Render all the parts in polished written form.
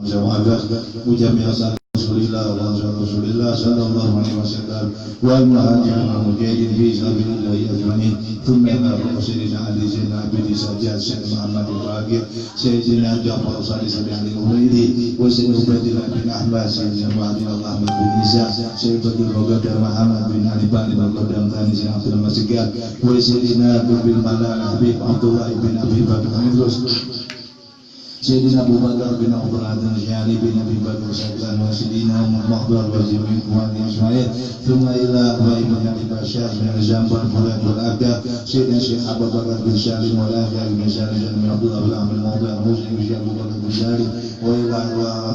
مجمع رسول الله ورسول الله صلى الله عليه وسلم والمهاجرين والمجاهدين في سبيل الله أجمعين ثم إلى سيدنا علي سيدنا عبد سجاد سيدنا محمد الباقر سيدنا جعفر صالح سيدنا علي الغريدي وسيدنا عبد الله بن أحمد سيدنا عبد الله أحمد بن عيسى سيدنا الغدر محمد بن علي بن الغدر ثاني سيدنا عبد المسجد وسيدنا بن ملال حبيب عبد الله بن أبي بكر مدرس سيدنا أبو بكر بن عبد العزيز الشعري بن أبي بكر سلطان وسيدنا محضر وجميع إخواني أجمعين ثم إلى أبواب بن أبي بشار بن الجنبر فلان والأكثر سيدنا الشيخ أبو بكر بن سالم والأخيار بن سالم بن عبد الله بن عبد الموضوع مسلم بن أبو بكر بن سالم وإلى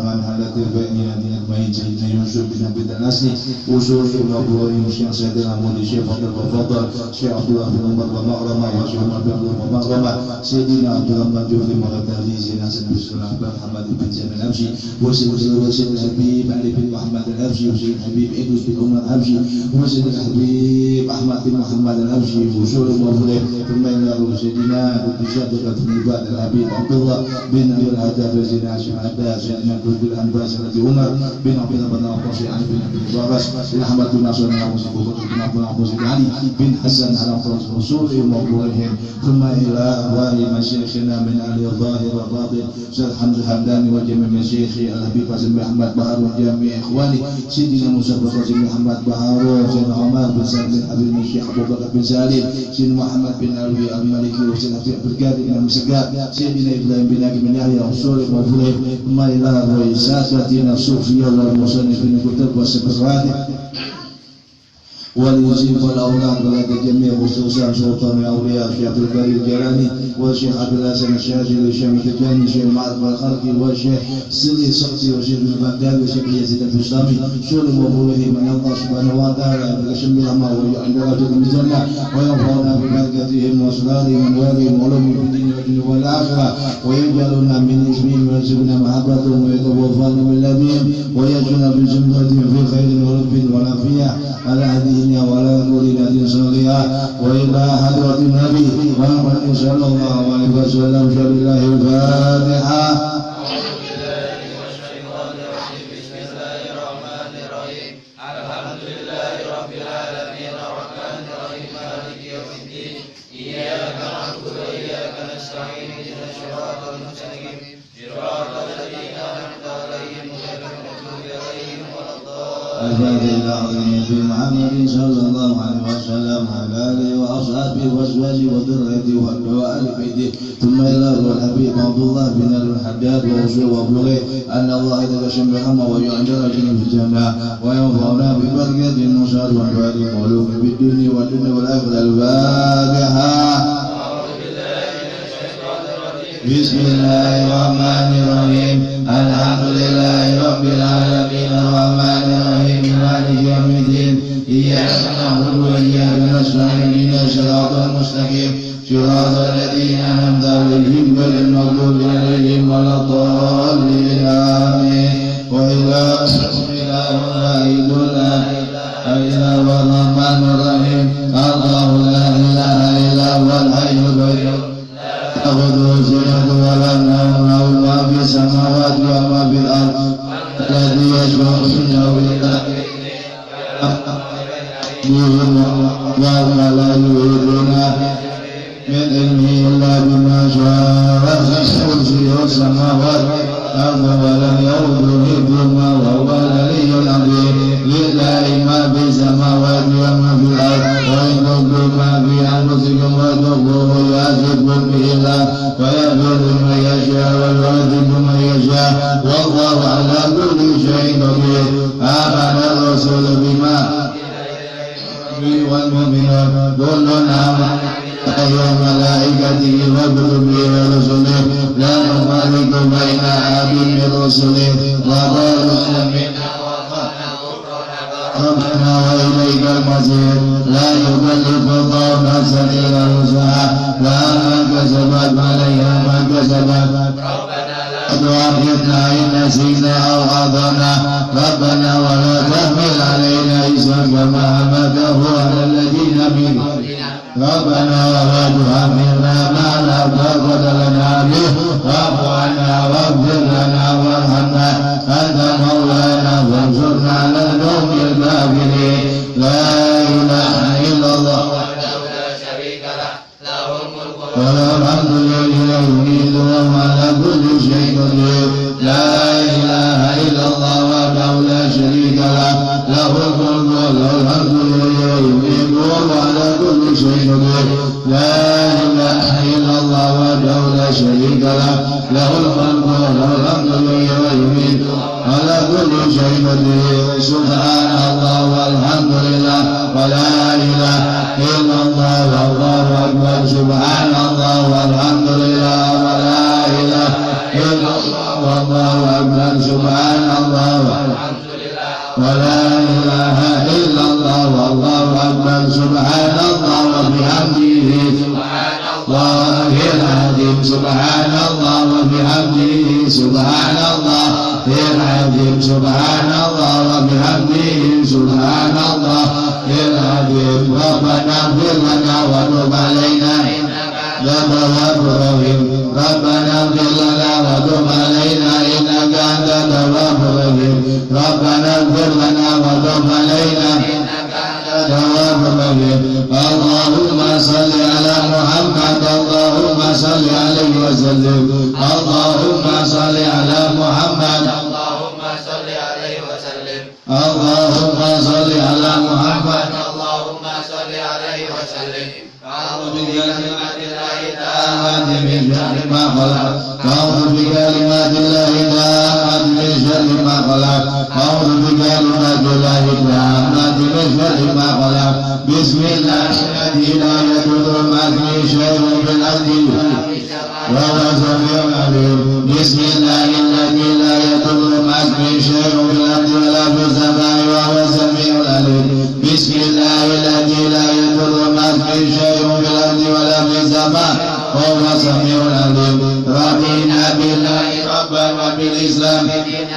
من حلت الفئنية أجمعين سيدنا يوسف بن أبي الأسلي وصول إبراهيم الشيخ سيدنا محمود الشيخ فضل وفضل الشيخ عبد الله بن عمر ومغرمة والشيخ عبد الله ومغرمة سيدنا عبد الله بن مغرمة سيدنا بسم الله محمد بن زيد الأبشي وسيد الحبيب علي بن محمد الأبشي وسيد الحبيب إدريس بن عمر الأبشي وسيد الحبيب أحمد بن محمد الأبشي وسول المفضل ثم إلى سيدنا بشهادة النبات الحبيب عبد الله بن أبي الهداد وسيدنا عاشم عباس سيدنا كل الأنباس الذي عمر بن عبد الله بن عباس علي بن أبي البارس سيدنا أحمد بن ناصر بن عباس بن عبد الله بن علي بن حسن على فرس رسول المفضلين ثم إلى أبواب مشايخنا من أهل الظاهر والباطن Syekh Hamzah Hamdani wa jami' masyayikh Al-Habib Qasim bin Ahmad Bahar wa jami' ikhwani Sayyidina Musa bin Qasim bin Ahmad Bahar wa Sayyidina Umar bin Salim bin Habib bin Syekh Abu Bakar bin Salim Sayyidina Muhammad bin Alwi Al-Maliki wa Sayyidina Habib Bergadi bin Musagab Sayyidina Ibrahim bin Aqim bin Yahya wa Sulih wa Fulih Mailah wa Isasatina Sufiyah wa Musannif bin Kutab wa Seberati والوزير والأولاد ولد جميع خصوصا سلطان الأولياء الشيخ عبد الباري الجيلاني والشيخ عبد الحسن الشاذلي والشيخ التجاني والشيخ معرفة الخلقي والشيخ سري السقطي والشيخ البغدادي والشيخ يزيد البسطامي سلم وفوله من الله سبحانه وتعالى بكشم الله ويعند رجل من الجنة وينفعنا ببركتهم وأسرارهم وأموالهم وعلومهم في الدين والدنيا والآخرة ويجعلنا من اسمهم ويرزقنا محبتهم ويتوفانا من لديهم ويجعلنا بجملتهم في خير ورب ونافية على هدينا وعلى نورنا صالحا وإلى حضرة النبي محمد صلى الله عليه وسلم بالله الفاتحة. أعوذ بالله من الشيطان الرجيم بسم الله الرحمن الرحيم الحمد لله رب العالمين الرحمن الرحيم مالك يوم الدين إياك نعبد وإياك نستعين اهدنا الصراط المستقيم صراط الذين أنعمت عليهم غير المغضوب عليهم ولا الضالين. في محمد صلى الله عليه وسلم وعلى آله وأصحابه وأزواجه وذريته وآل بيته ثم إلى الحبيب عبد الله بن الحداد وأصول وأبلغه أن الله يتقسم برحمه ويعند رجلا في الجنة وينفعنا ببركة النصر وأنوار المعلوم بالدنيا والدنيا والآخرة. الفاتحة. بسم الله الرحمن الرحيم الحمد لله رب العالمين الرحمن الرحيم مالك يوم الدين إياك نعبد وإياك نستعين اهدنا الصراط المستقيم صراط الذين أنعمت عليهم غير المغضوب عليهم ولا الضالين آمين. وإلهكم إله واحد لا إله إلا هو الرحمن الرحيم الله لا إله إلا هو الحي القيوم تأخذه سنة ولا نوم له ما في السماوات وما في الأرض الذي يشفع عنده إلا وما لا يريدون من علمه إلا بما شاء كرسيه السماوات والأرض ولم يؤوده حفظهما وهو العلي العظيم. لله ما في السماوات وما في الأرض وإن تبدوا ما في أنفسكم وتخفوه يحاسبكم به الله ويغفر لمن يشاء ويعذب من يشاء والله على كل شيء قدير. آمن الرسول بما والمؤمنون كل آمن وملائكته وكتبه ورسله لا نفرق بين أحد من رسله وقالوا سمعنا ربنا وإليك المصير. لا يكلف الله نفسا إلا وسعها لها ما كسبت وعليها ما كسبت ربنا لا تؤاخذنا إن نسينا أو أخطأنا ربنا ولا تحمل علينا إصرا كما حملته على الذين من قبلنا ربنا ولا تحملنا ما لا طاقة لنا به واعف عنا واغفر لنا وارحمنا لا إله إلا الله وحده لا شريك له له الملك وله الحمد وهو يميت وهو على كل شيء قدير لا إله إلا الله وحده لا شريك له له الملك وله الحمد وهو يميت على كل شيء قدير سبحان الله والحمد لله ولا إله إلا الله والله أكبر سبحان الله والحمد لله ولا إله إلا الله والله أكبر سبحان الله والحمد لله ولا إله إلا الله والله أكبر سبحان الله وبحمده سبحان الله العظيم سبحان الله وبحمده سبحان الله العظيم سبحان الله وبحمده سبحان الله العظيم ربنا اغفر لنا وتب علينا إنك أنت الرحيم ربنا اغفر لنا وتب علينا إنك أنت التواب الرحيم ربنا اغفر لنا وتب علينا إنك أنت التواب الرحيم اللهم صل على محمد اللهم صل عليه وسلم اللهم صل على محمد اللهم صل عليه وسلم اللهم صل على محمد اللهم صل عليه وسلم أعوذ بكلمات الله التامات من شر ما خلق أعوذ بكلمات الله التامات من شر ما خلق أعوذ بكلمات الله التامات من شر ما خلق بسم الله الذي لا يضر مع اسمه شيء في الأرض وهو السميع العليم بسم الله الذي لا يضر مع اسمه شيء في الأرض ولا في السماء وهو السميع العليم بسم الله الذي لا يضر مع اسمه شيء في الأرض ولا في السماء وهو السميع العليم رضينا بالله ربا وبالإسلام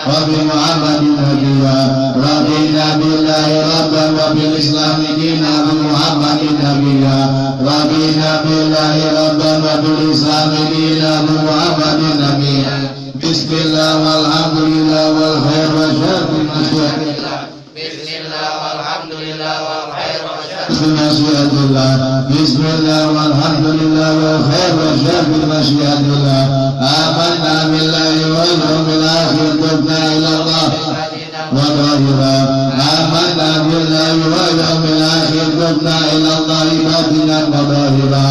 وبمحمد نبيا رضينا بالله ربا وبالإسلام دينا بمحمد نبيا رضينا بالله ربا وبالإسلام دينا بمحمد نبيا بسم الله والحمد لله والخير والشر بسم الله والحمد لله والخير والشر بمشيئة الله بسم الله والحمد لله والخير والشر بمشيئة الله آمنا بالله واليوم الآخر تبنا إلى الله وظاهرا آمنا بالله واليوم الآخر تبنا إلى الله باطنا وظاهرا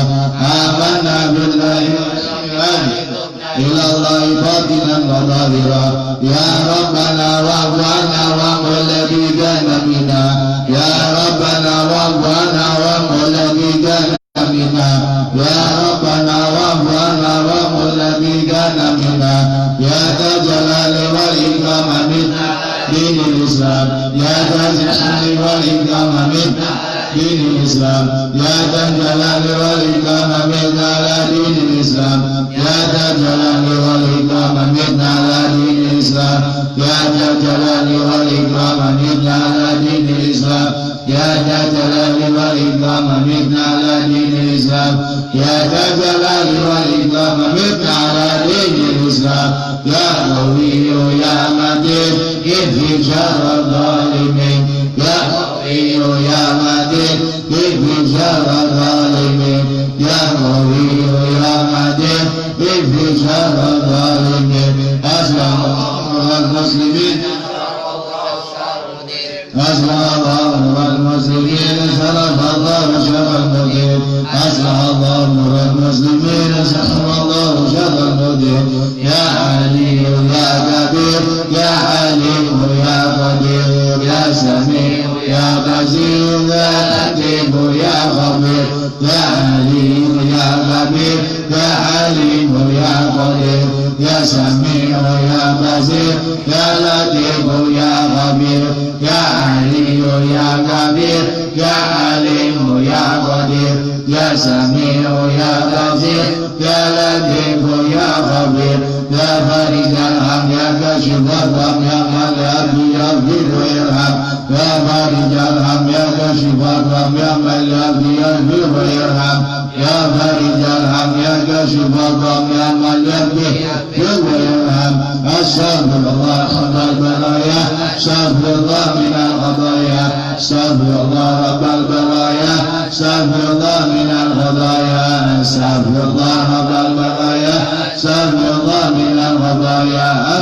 آمنا بالله واليوم الآخر إلى الله باطنا وظاهرا يا ربنا واعف عنا واعف الذي كان منا يا ربنا واعف عنا واعف الذي كان منا يا ربنا واعف عنا واعف الذي كان منا يا ذا الجلال والإكرام منا دين الإسلام يا ذا الجلال والإكرام منا دين الإسلام يا ذا الجلال والإكرام منا على دين الإسلام يا ذا الجلال والإكرام منا على دين الإسلام يا ذا الجلال والإكرام منا على دين الإسلام يا ذا الجلال والإكرام منا على دين الإسلام يا ذا الجلال والإكرام منا على دين الإسلام يا قوي يا متين اكفي شر الظالمين يا قوي يا متين اكفي شر الظالمين يا قوي يا متين اكفي شر الظالمين أسمع الله المسلمين أسمع الله المسلمين شرف الله شر المدين أسمع الله المسلمين شرف الله شر المدين يا علي يا كبير يا عليم يا قدير يا سميع يا بصير يا لطيف يا خبير يا عليم يا كبير يا عليم يا قدير يا سميع يا بصير يا لطيف يا خبير يا علي يا كبير يا عليم يا قدير يا سميع يا بصير يا لطيف يا خبير يا فارج الهم يا كاشف الغم يا من يهدي يغفر ويرحم يا فارج الهم يا كاشف الغم يا من يهدي يغفر ويرحم يا فارج الهم يا كاشف الغم يا من يهدي يغفر ويرحم أستغفر الله رب البرايا أستغفر الله من الخطايا أستغفر الله رب البرايا أستغفر الله من الخطايا أستغفر الله رب البرايا أستغفر الله من الخطايا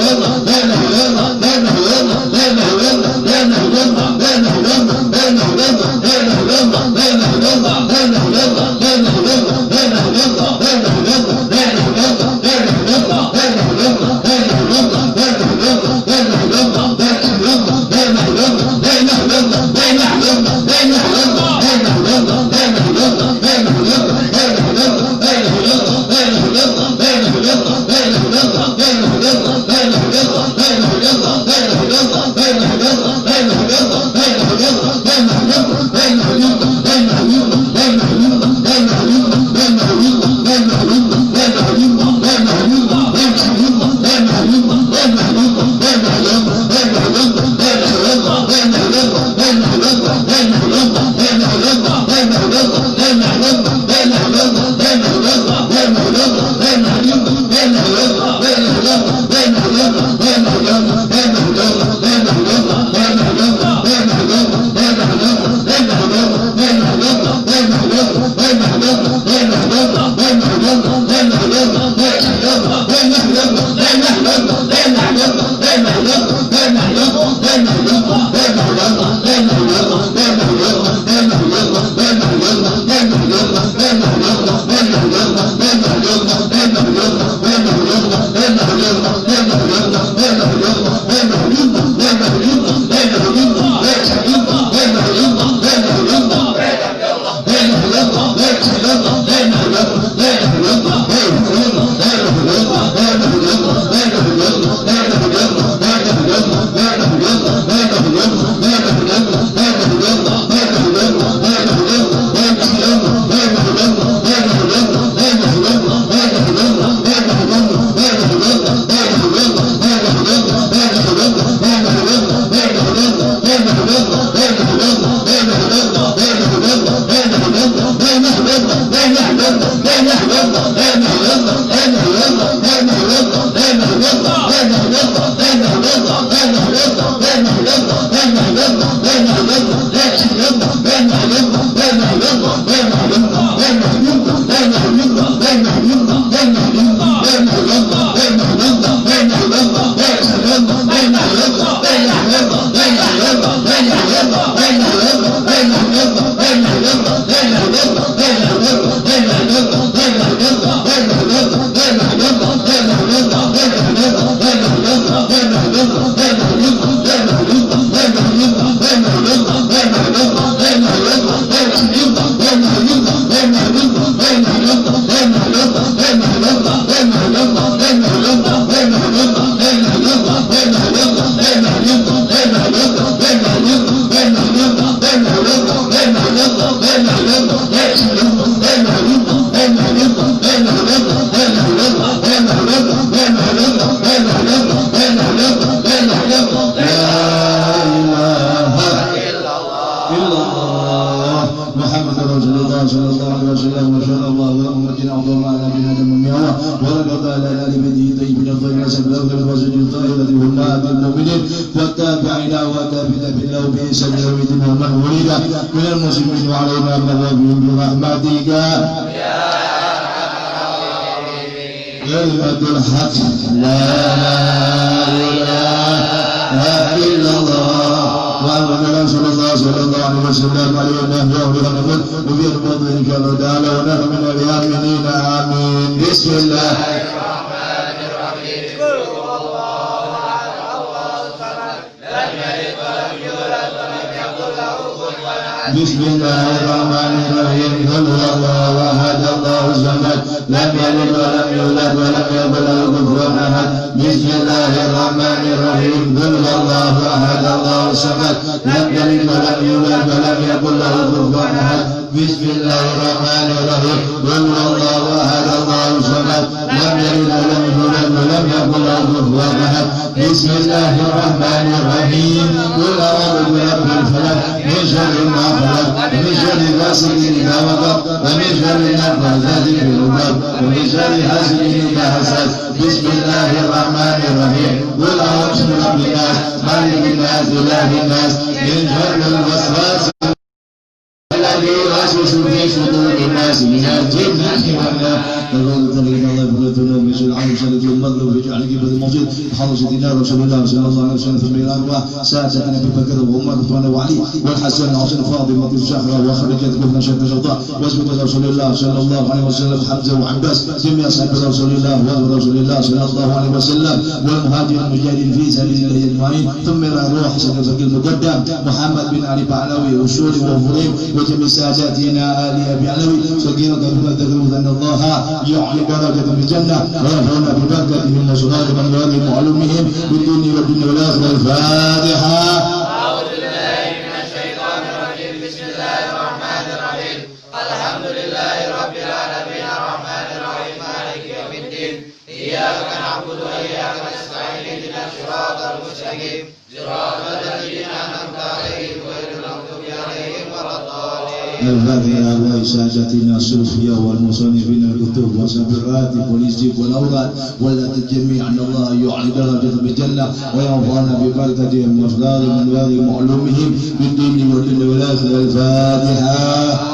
Bella من المسلمين وعلينا بذنوبهم برحمتك كلمة الحق لا إله إلا الله محمد رسول الله صلى الله عليه وسلم عليه ونحن ونقول وفي الفضل إن شاء الله تعالى ونحن من الآمنين آمين. بسم الله الرحمن الرحيم. قل هو الله أحد الله الصمد لم يلد ولم يولد ولم يكن له كفوا أحد. بسم الله الرحمن الرحيم. قل هو الله أحد الله الصمد لم يلد ولم يولد ولم يكن له كفوا أحد. بسم الله الرحمن الرحيم. قل هو الله أحد الله الصمد لم يلد ولم يولد ولم يكن له كفوا أحد. بسم الله الرحمن الرحيم. قل هو الله أحد الله الصمد لم يلد ولم يولد ولم يكن له كفوا أحد. بسم الله الرحمن الرحيم. قل أعوذ برب الفلق من شر ما خلق ومن شر غاسق إذا وقب ومن شر النفاثات في العقد ومن شر حاسد إذا حسد. بسم الله الرحمن الرحيم. قل أعوذ برب الناس مالك الناس إله الناس من شر الوسواس الذي يوسوس في صدور الناس من الجنة والناس. تقول تقريبا الله يغفر الذنوب من شر عين شر المظلوم في جعل قبل الموجود حرص دينار رسول الله صلى الله عليه وسلم ثم الى اربعه ساده ابي بكر وعمر وعثمان وعلي والحسن وحسن فاطمه وزهره وخرجت كفنا شد شرطه واسمه رسول الله صلى الله عليه وسلم حمزه وعباس جميع اصحاب رسول الله وازواج رسول الله صلى الله عليه وسلم والمهاجر المجاهدين في سبيل الله اجمعين. ثم الى روح حسن الفقيه المقدم محمد بن علي بعلوي وشوري وفريم وجميع ساداتنا ال ابي علوي صغيره كبيره تذكرون ان الله يعلي درجة في الجنة ويرفعنا ببركة من أسرار من يرى معلومهم بالدنيا والدنيا والآخرة. الفاتحة. أعوذ بالله من الشيطان الرجيم. بسم الله الرحمن الرحيم. الحمد لله رب العالمين الرحمن الرحيم مالك يوم الدين إياك نعبد وإياك نستعين اهدنا الصراط المستقيم صراط الذين أنعمت عليهم غير المغضوب عليهم ولا الضالين. الفاتحة. وإساجتنا الصوفية والمصنفين الكتب وسفرات والإزيق والأولاد والذات الجميع أن الله يعلي درجة بالجنة وينفعنا ببركتهم وأسرار من واقع معلومهم بالدين والدنيا والآخرة. الفاتحة.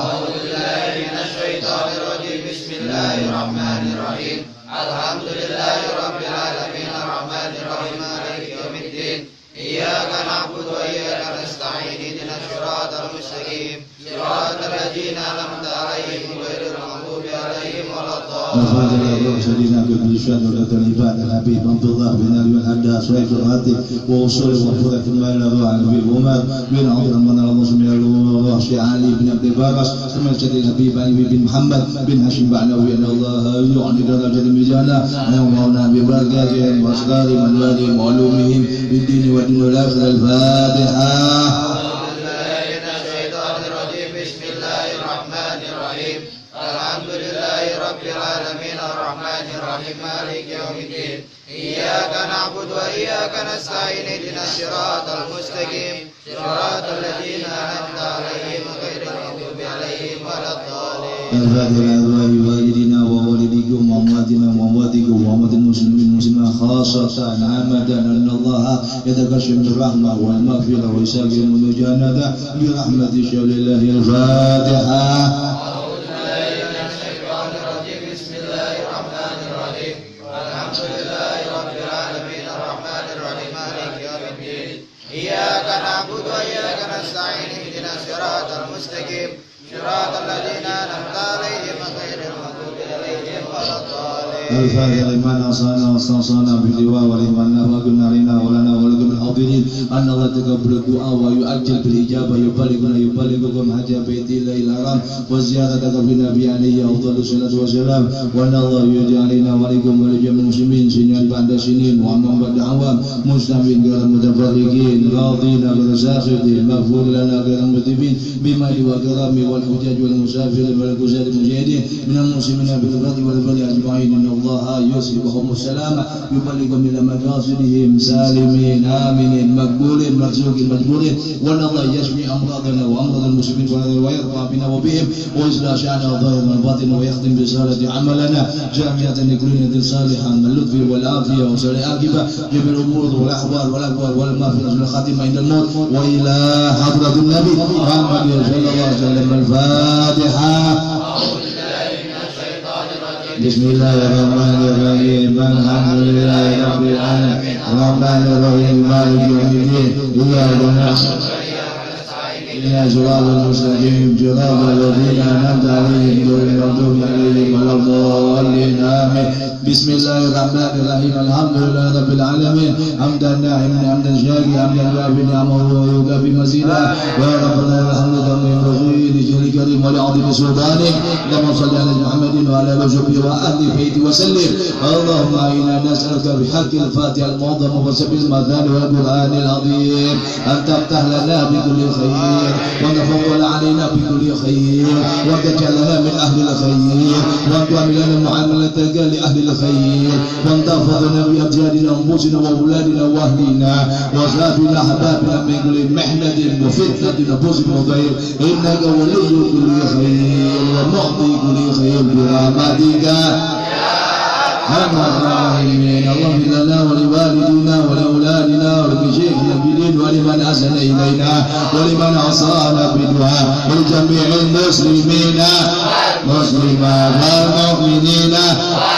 أعوذ بالله من الشيطان الرجيم. بسم الله الرحمن الرحيم. الحمد لله رب العالمين الرحمن الرحيم مالك يوم الدين إياك نعبد وإياك نستعين اهدنا الصراط المستقيم صراط الذين أنعمت عليهم غير المغضوب عليهم ولا الضالين. سيدنا بالشهادة والعباد الحبيب عبد الله بن علي بن حداد صحيح الخاتم ووصول وفرة المال على نبي عمر بن عبد الرحمن المسلم الله شيخ علي بن عبد البارس ثم سيدنا الحبيب علي بن محمد بن هاشم بعنوي أن الله يعطي درجة الميزان يومنا ببركاتهم وأسرار من والهم وعلومهم بالدين والدين والآخرة. الفاتحة. مالك يوم الدين إياك نعبد وإياك نستعين اهدنا الصراط المستقيم صراط الذين أنعمت عليهم غير المغضوب عليهم ولا الضالين. الفاتحة. والدينا ووالديكم وأمواتنا وأمواتكم وأموات المسلمين والمسلمات خاصة عامة أن الله يتكشف بالرحمة والمغفرة ويساقي المجاندة برحمة شول الله. الفاتحة. إياك نعبد وإياك نستعين اهدنا الصراط المستقيم صراط الذين أنعمت عليهم غير المغضوب عليهم ولا الضالين. الفاتحة. لمن أصانا واستنصانا باللواء ولمن نفقنا علينا ولنا ولكم الحاضرين أن الله تقبل الدعاء ويؤجل بالإجابة يبلغكم حج بيت الله الحرام وزيارة قبر النبي عليه أفضل الصلاة والسلام وأن الله يجعلنا ولكم ولجميع المسلمين سنين بعد سنين وعام بعد عوام مسلمين غير متفرقين راضين غير ساخطين مغفور لنا غير مذنبين بما وكرم والحجاج والمسافر والكساد المجاهدين من المسلمين بالفضل والبر أجمعين إن الله يوصلهم السلام يبلغهم إلى مقاصدهم سالمين آمنين مقبولين مرزوقين مجبورين وأن الله يشفي أمراضنا وأمراض المسلمين ويرفع بنا وبهم ويصلح شأننا ظاهرا وباطنا ويختم بصالة عملنا جامعة لكل صالحا من اللطف والعافية وسر العاقبة جميع الأمور والأحوال والأقوال والمغفرة والخاتمة عند الموت وإلى حضرة النبي محمد صلى الله عليه وسلم. الفاتحة. بسم الله الرحمن الرحيم الحمد لله رب العالمين الرحمن الرحيم مالك يوم الدين إياك نعبد إلى صراط المستقيم صراط الذين أنعمت عليهم غير المغضوب عليهم ولا الضالين آمين. بسم الله الرحمن الرحيم الحمد لله رب العالمين حمدا ناعما حمدا شاكرا حمدا وافي نعمه ويكافئ مزيدا يا ربنا الحمد كما ينبغي لجل الكريم ولعظيم سلطانه اللهم صل على محمد وعلى اله وصحبه واهل بيته وسلم. اللهم انا نسالك بحق الفاتحه المعظم وسبح المثاني والقران العظيم ان تفتح لنا بكل خير وتفضل علينا بكل خير وتجعلنا من اهل الخير وان تعملنا معاملتك لاهل الخير وان تحفظنا بأجيالنا وأنفسنا وأولادنا وأهلنا وأصحابنا أحبابنا من كل محنة وفتنة نفوس وضيق إنك ولي كل خير ومعطي كل خير برحمتك أرحم الراحمين. اللهم اغفر لنا ولوالدينا ولأولادنا ولشيخنا بالدين ولمن أحسن إلينا ولمن عصانا بالدعاء ولجميع المسلمين مسلمات والمؤمنين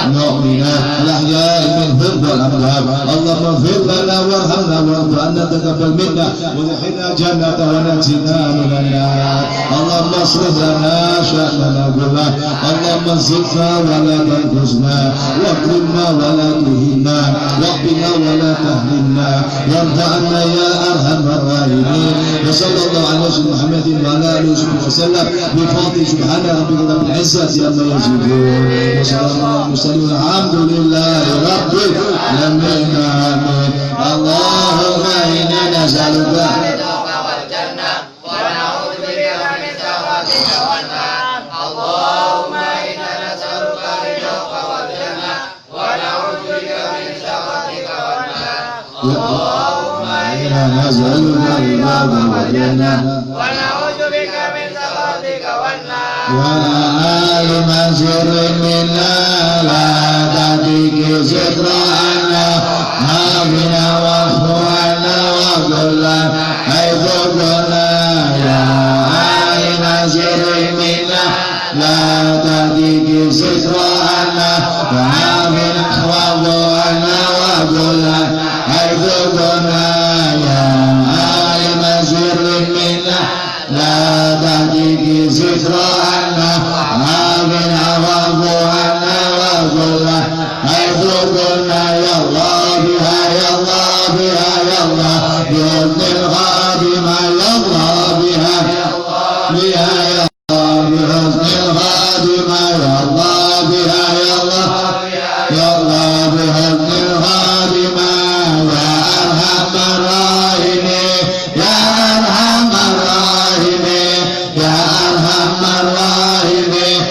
المؤمنات الأحياء منهم والأموات. اللهم اغفر لنا وارحمنا واعف عنا تقبل منا وادخلنا جنة ونجنا من النار. اللهم اصلح لنا شأننا كله اللهم زدنا ولا تنقصنا واكرمنا ولا تهنا واقنا ولا تهنا وارض عنا يا أرحم الراحمين. وصلى الله على سيدنا محمد وعلى آله وصحبه وسلم بفضل سبحان ربك رب العزة عما يصفون وسلام على المرسلين والحمد لله رب العالمين آمين. اللهم إنا نسألك والجنة ونعوذ بك من سخطك والنار. اللهم إنا نسألك الرزق والجنة ونعوذ بك من سخطك والنار. اللهم إنا نسألك الرزق والجنة ونعوذ بك من سخطك والنار. ولا آل منصور منا لا تهديك سترنا عافنا واعف عنا وكلا حيث كنا يا آل منصور منا لا تهديك سترنا عافنا واعف عنا وكلا حيث كنا ذكرنا آمنا وابونا وكله حيث كنا يا الله بها يا الله بها يا الله بحسن الخاتمة يا الله بها بها يا الله بحسن الخاتمة يا الله بها يا الله يا الله بحسن الخاتمة يا أرحم الراحمين يا أرحم الراحمين يا أرحم الراحمين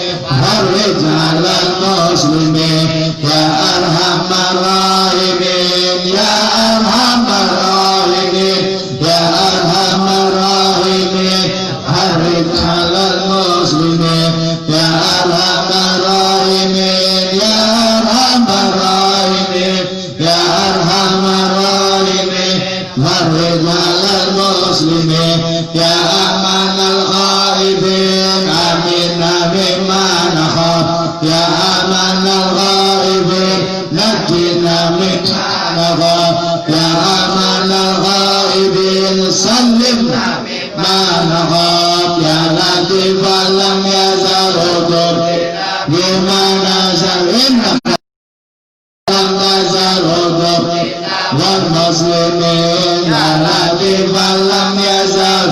فرج على المسلمين يا أرحم الراحمين يا أرحم الراحمين يا أرحم الراحمين فرج على المسلمين يا أرحم الراحمين يا أرحم الراحمين يا أرحم الراحمين فرج على المسلمين يا أمان الغائبين آمنا مما نخاف يا أمان الغائبين نجنا مما نخاف يا أمان الغائبين سلمنا مما نخاف يا لطيفا لم يزل بما نزل إنك لم تزل والمسلمين يا لطيفا لم يزل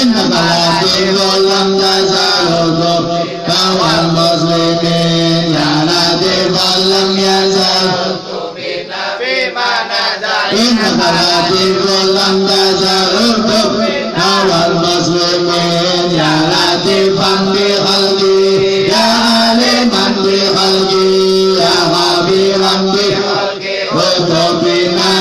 إنك لطيف لم تزل والمسلمين يا لطيفا لم يزل إنك لطيف لم تزل والمسلمين يا لطيفا بخلقي يا عليما بخلقي يا خبيرا بخلقي وتوفنا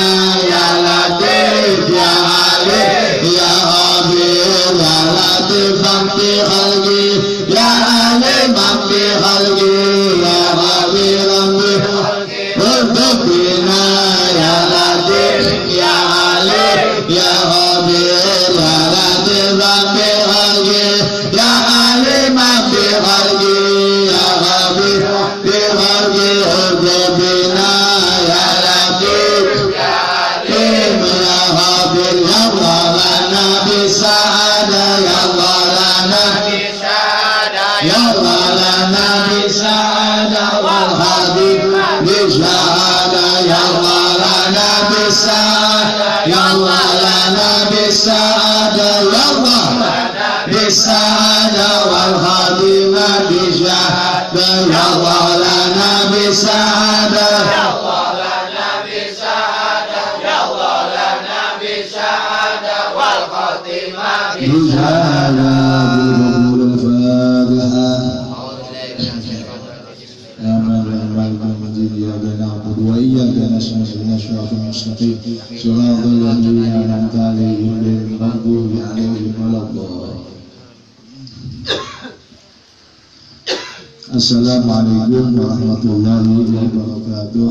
يا لطيف يا عليم يا خبير يا لطيفا بخلقي يا عليما بخلقي يا خبيرا بخلقي وتوفنا يا لطيف يا عليم يا خبير يا لطيفا بخلقي يا عليما بخلقي يا خبير بخلقي وتوفنا يا لطيف يا عليم يا خبير يا الله لنا بالسعادة يا الله لنا يا الله لنا بالسعادة والخاتمة بالشهادة يا الله لنا بالسعادة يا الله لنا بالسعادة يا الله بالسعادة والخاتمة بالشهادة يا الله لنا بالسعادة يا الله لنا بالسعادة يا الله لنا بالسعادة والخاتمة بالشهادة بقبول الفاتحة آمين بالملك المجيد إياك نعبد وإياك نستعين صراط المستقيم صراط الذين أنعمت عليهم غير المغضوب عليهم ولا الضالين. Assalamualaikum warahmatullahi wabarakatuh.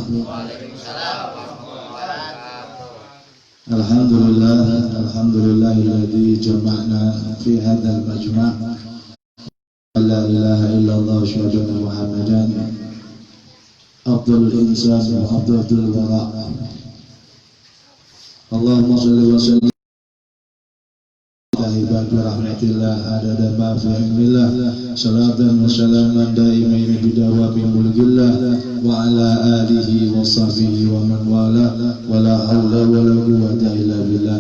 Alhamdulillahilladzi jama'na fi hadzal majma'. La ilaha illallah wa asyhadu anna Muhammadan afdhalul insan wa afdhalul wara'. Allahumma shalli wa sallim ibadu rahmatillah adada ma fi ilmillah salatan wa salaman daimain bidawami mulkillah wa ala alihi wa sahbihi wa man wala wa la hawla wa la quwwata illa billah.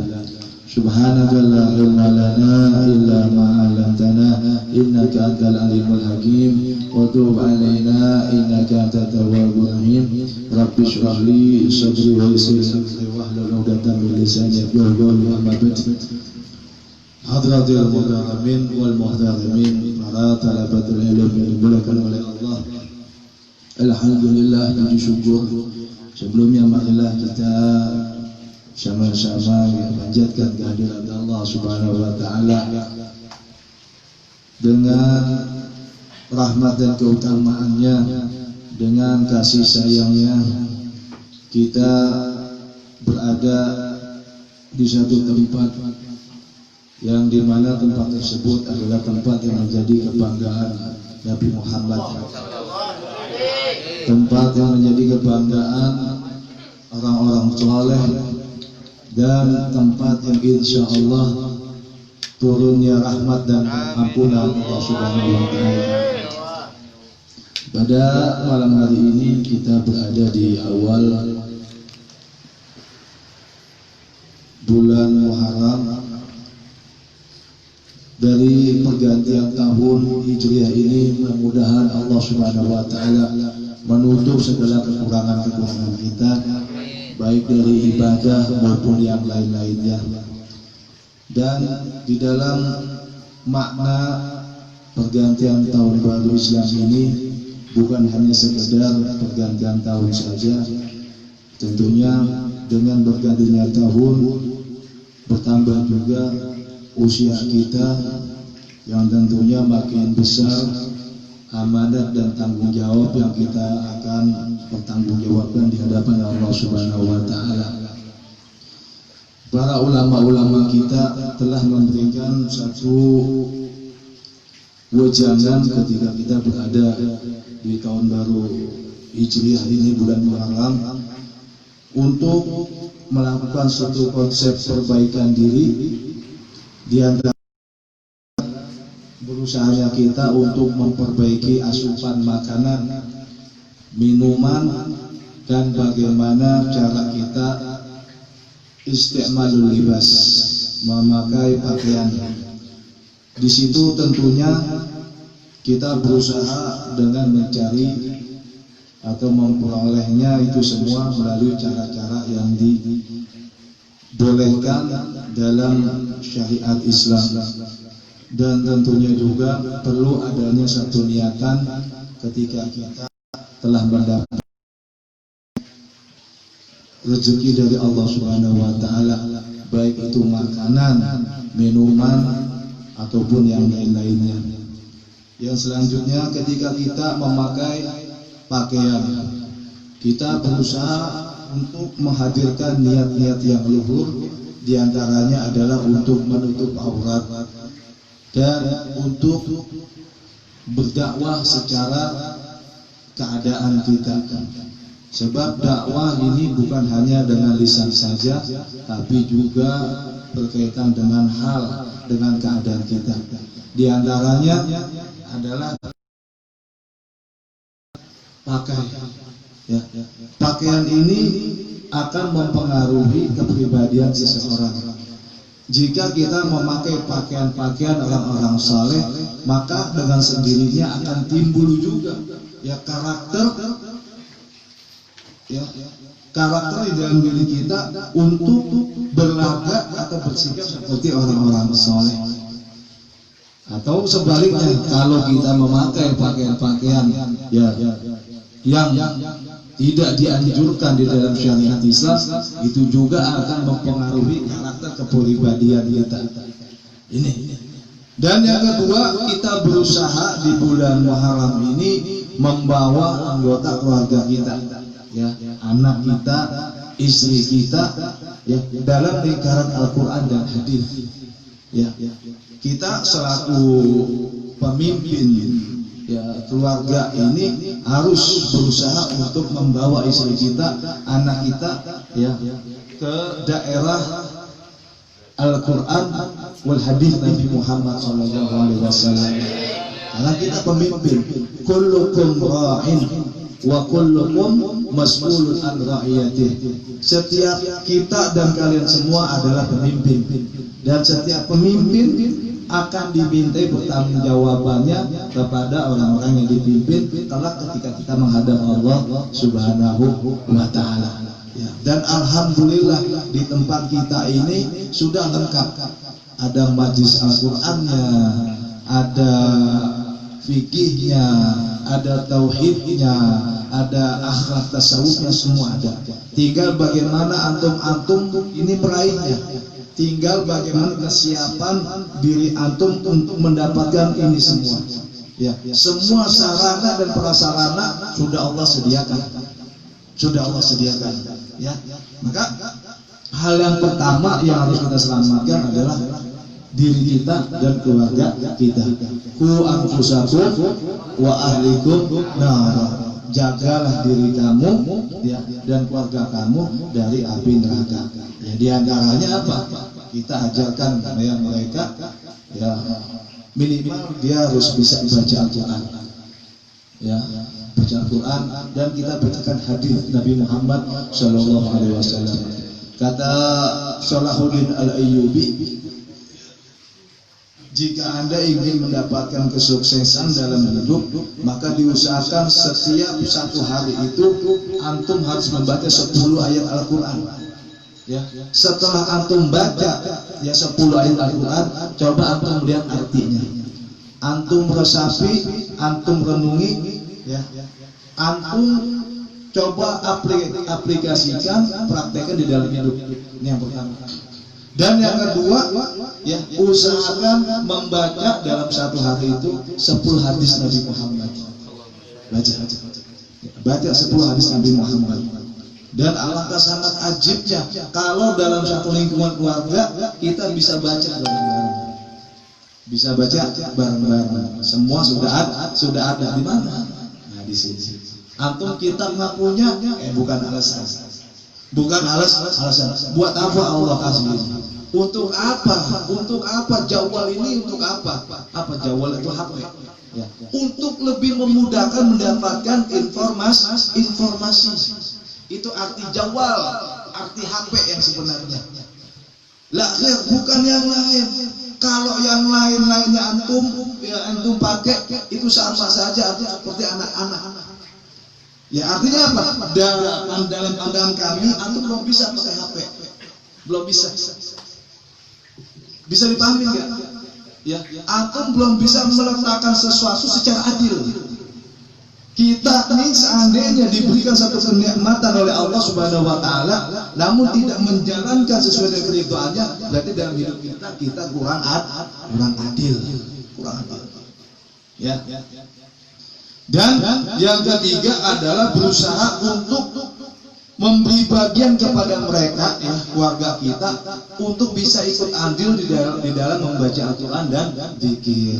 Subhanaka la ilma lana illa ma 'allamtana innaka antal alimul hakim wa tub 'alaina innaka antat tawwabur rahim. Rabbi shrah li sadri wa yassir li amri wahlul 'uqdatam min lisani yafqahu qawli. Amma ba'd. Hadratil mukarramin wal muhtaramin, para talabatul ilm yang dimuliakan oleh Allah. Alhamdulillah, puji syukur. Sebelumnya marilah kita sama-sama panjatkan kehadirat Allah Subhanahu wa taala dengan rahmat dan keutamaannya, dengan kasih sayangnya kita berada di satu tempat yang dimana tempat tersebut adalah tempat yang menjadi kebanggaan Nabi Muhammad, tempat yang menjadi kebanggaan orang-orang soleh, dan tempat yang insya Allah turunnya rahmat dan ampunan Allah Subhanahu wa taala. Pada malam hari ini kita berada di awal bulan Muharram dari pergantian tahun Hijriah ini. Mudah-mudahan Allah Subhanahu wa taala menutup segala kekurangan-kekurangan kita, baik dari ibadah maupun yang lain-lainnya. Dan di dalam makna pergantian tahun baru Islam ini bukan hanya sekedar pergantian tahun saja. Tentunya dengan bergantinya tahun bertambah juga usia kita yang tentunya makin besar amanat dan tanggung jawab yang kita akan pertanggungjawabkan di hadapan Allah Subhanahu wa taala. Para ulama-ulama kita telah memberikan satu wejangan ketika kita berada di tahun baru Hijriah ini, bulan Muharram, untuk melakukan suatu konsep perbaikan diri. Di antara berusahanya kita untuk memperbaiki asupan makanan, minuman, dan bagaimana cara kita isti'malul libas, memakai pakaian. Di situ tentunya kita berusaha dengan mencari atau memperolehnya itu semua melalui cara-cara yang dibolehkan dalam syariat Islam. Dan tentunya juga perlu adanya satu niatan ketika kita telah mendapat rezeki dari Allah Subhanahu wa taala, baik itu makanan, minuman, ataupun yang lain-lainnya. Yang selanjutnya, ketika kita memakai pakaian, kita berusaha untuk menghadirkan niat-niat yang luhur. Di antaranya adalah untuk menutup aurat dan untuk berdakwah secara keadaan kita. Sebab dakwah ini bukan hanya dengan lisan saja, tapi juga berkaitan dengan hal, dengan keadaan kita. Di antaranya adalah pakaian. Ya. Pakaian ini akan mempengaruhi kepribadian seseorang. Jika kita memakai pakaian-pakaian orang-orang saleh, maka dengan sendirinya akan timbul juga ya karakter di dalam diri kita untuk berlagak atau bersikap seperti orang-orang saleh. Atau sebaliknya, kalau kita memakai pakaian-pakaian yang tidak dianjurkan di dalam syariat Islam, itu juga akan mempengaruhi karakter kepribadian kita. Ini. Dan yang kedua, kita berusaha di bulan Muharram ini membawa anggota keluarga kita, ya, anak kita, istri kita, ya, dalam lingkaran Al-Quran dan hadis. Ya, kita selaku pemimpin ya keluarga ini harus berusaha untuk membawa istri kita, anak kita ya ke daerah Al-Quran wal hadis Nabi Muhammad SAW. Karena kita pemimpin, kullukum ra'in wa kullukum mas'ulun an ra'iyatih. Setiap kita dan kalian semua adalah pemimpin, dan setiap pemimpin akan dimintai pertanggungjawabannya kepada orang-orang yang dipimpin kelak ketika kita menghadap Allah Subhanahu wa taala. Ya. Dan alhamdulillah di tempat kita ini sudah lengkap. Ada majlis Al-Qur'annya, ada fikihnya, ada tauhidnya, ada akhlak tasawufnya, semua ada. Tinggal bagaimana antum ini meraihnya. Tinggal bagaimana kesiapan diri antum untuk mendapatkan ini semua. Ya, semua sarana dan prasarana sudah Allah sediakan. Ya, maka hal yang pertama yang harus kita selamatkan adalah diri kita dan keluarga kita. Ku anfusakum wa ahlikum nar. Jagalah diri kamu ya, dan keluarga kamu dari api neraka. Ya, di antaranya apa? Kita ajarkan kepada mereka Ya, minimal dia harus bisa baca Al-Quran. Ya, baca Al-Quran, dan kita bacakan hadis Nabi Muhammad Shallallahu Alaihi Wasallam. Kata Salahuddin Al-Ayyubi, jika Anda ingin mendapatkan kesuksesan dalam hidup, maka diusahakan setiap satu hari itu antum harus membaca 10 ayat Al-Quran. Ya, setelah antum baca ya 10 ayat Al-Quran, coba antum lihat artinya, antum resapi, antum renungi, ya, antum coba aplikasikan, praktekkan di dalam hidup. Ini yang pertama. Dan yang kedua, ya, usahakan membaca dalam satu hari itu 10 hadis Nabi Muhammad. Baca 10 hadis Nabi Muhammad. Dan alangkah sangat ajibnya kalau dalam satu lingkungan keluarga kita bisa baca bareng-bareng. Bisa baca bareng-bareng. Semua sudah ada di mana? Nah, di sini. Antum kitab nggak punya, bukan alasan. Bukan alasan. Buat apa Allah kasih? Untuk apa? Untuk apa jawal ini? Untuk apa? Apa jawal itu HP? Ya. Untuk lebih memudahkan mendapatkan informasi. Itu arti jawal, arti HP yang sebenarnya. Lahir bukan yang lain. Kalau yang lain-lainnya antum pakai itu sama saja artinya seperti anak-anak. Ya, artinya apa? Dalam pandangan kami antum belum bisa pakai HP. Belum bisa. Bisa dipahami enggak? Ya, antum belum bisa meletakkan sesuatu secara adil. Kita ini seandainya diberikan satu kenikmatan oleh Allah Subhanahu wa taala, namun tidak menjalankan sesuai dengan keridhaannya, berarti dalam hidup kita kurang adil. Ya. Dan yang ketiga adalah berusaha untuk memberi bagian kepada mereka, ya, keluarga kita, untuk bisa ikut andil di dalam membaca Al-Quran dan zikir.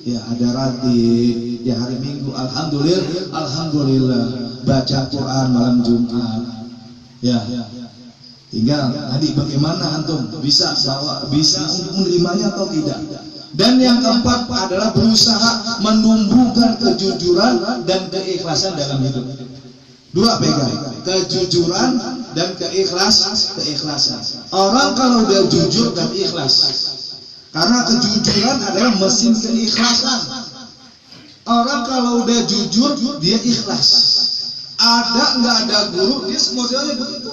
Ya, ada ratib, ya hari Minggu alhamdulillah baca Quran malam Jumat. Ya. Tinggal tadi bagaimana antum bisa untuk menerimanya atau tidak. Dan yang keempat adalah berusaha menumbuhkan kejujuran dan keikhlasan dalam hidup. Dua pegang, kejujuran dan keikhlasan. Orang kalau udah jujur dan ikhlas, karena kejujuran adalah mesin keikhlasan. Orang kalau udah jujur, dia ikhlas. Ada nggak ada guru, dia modelnya begitu.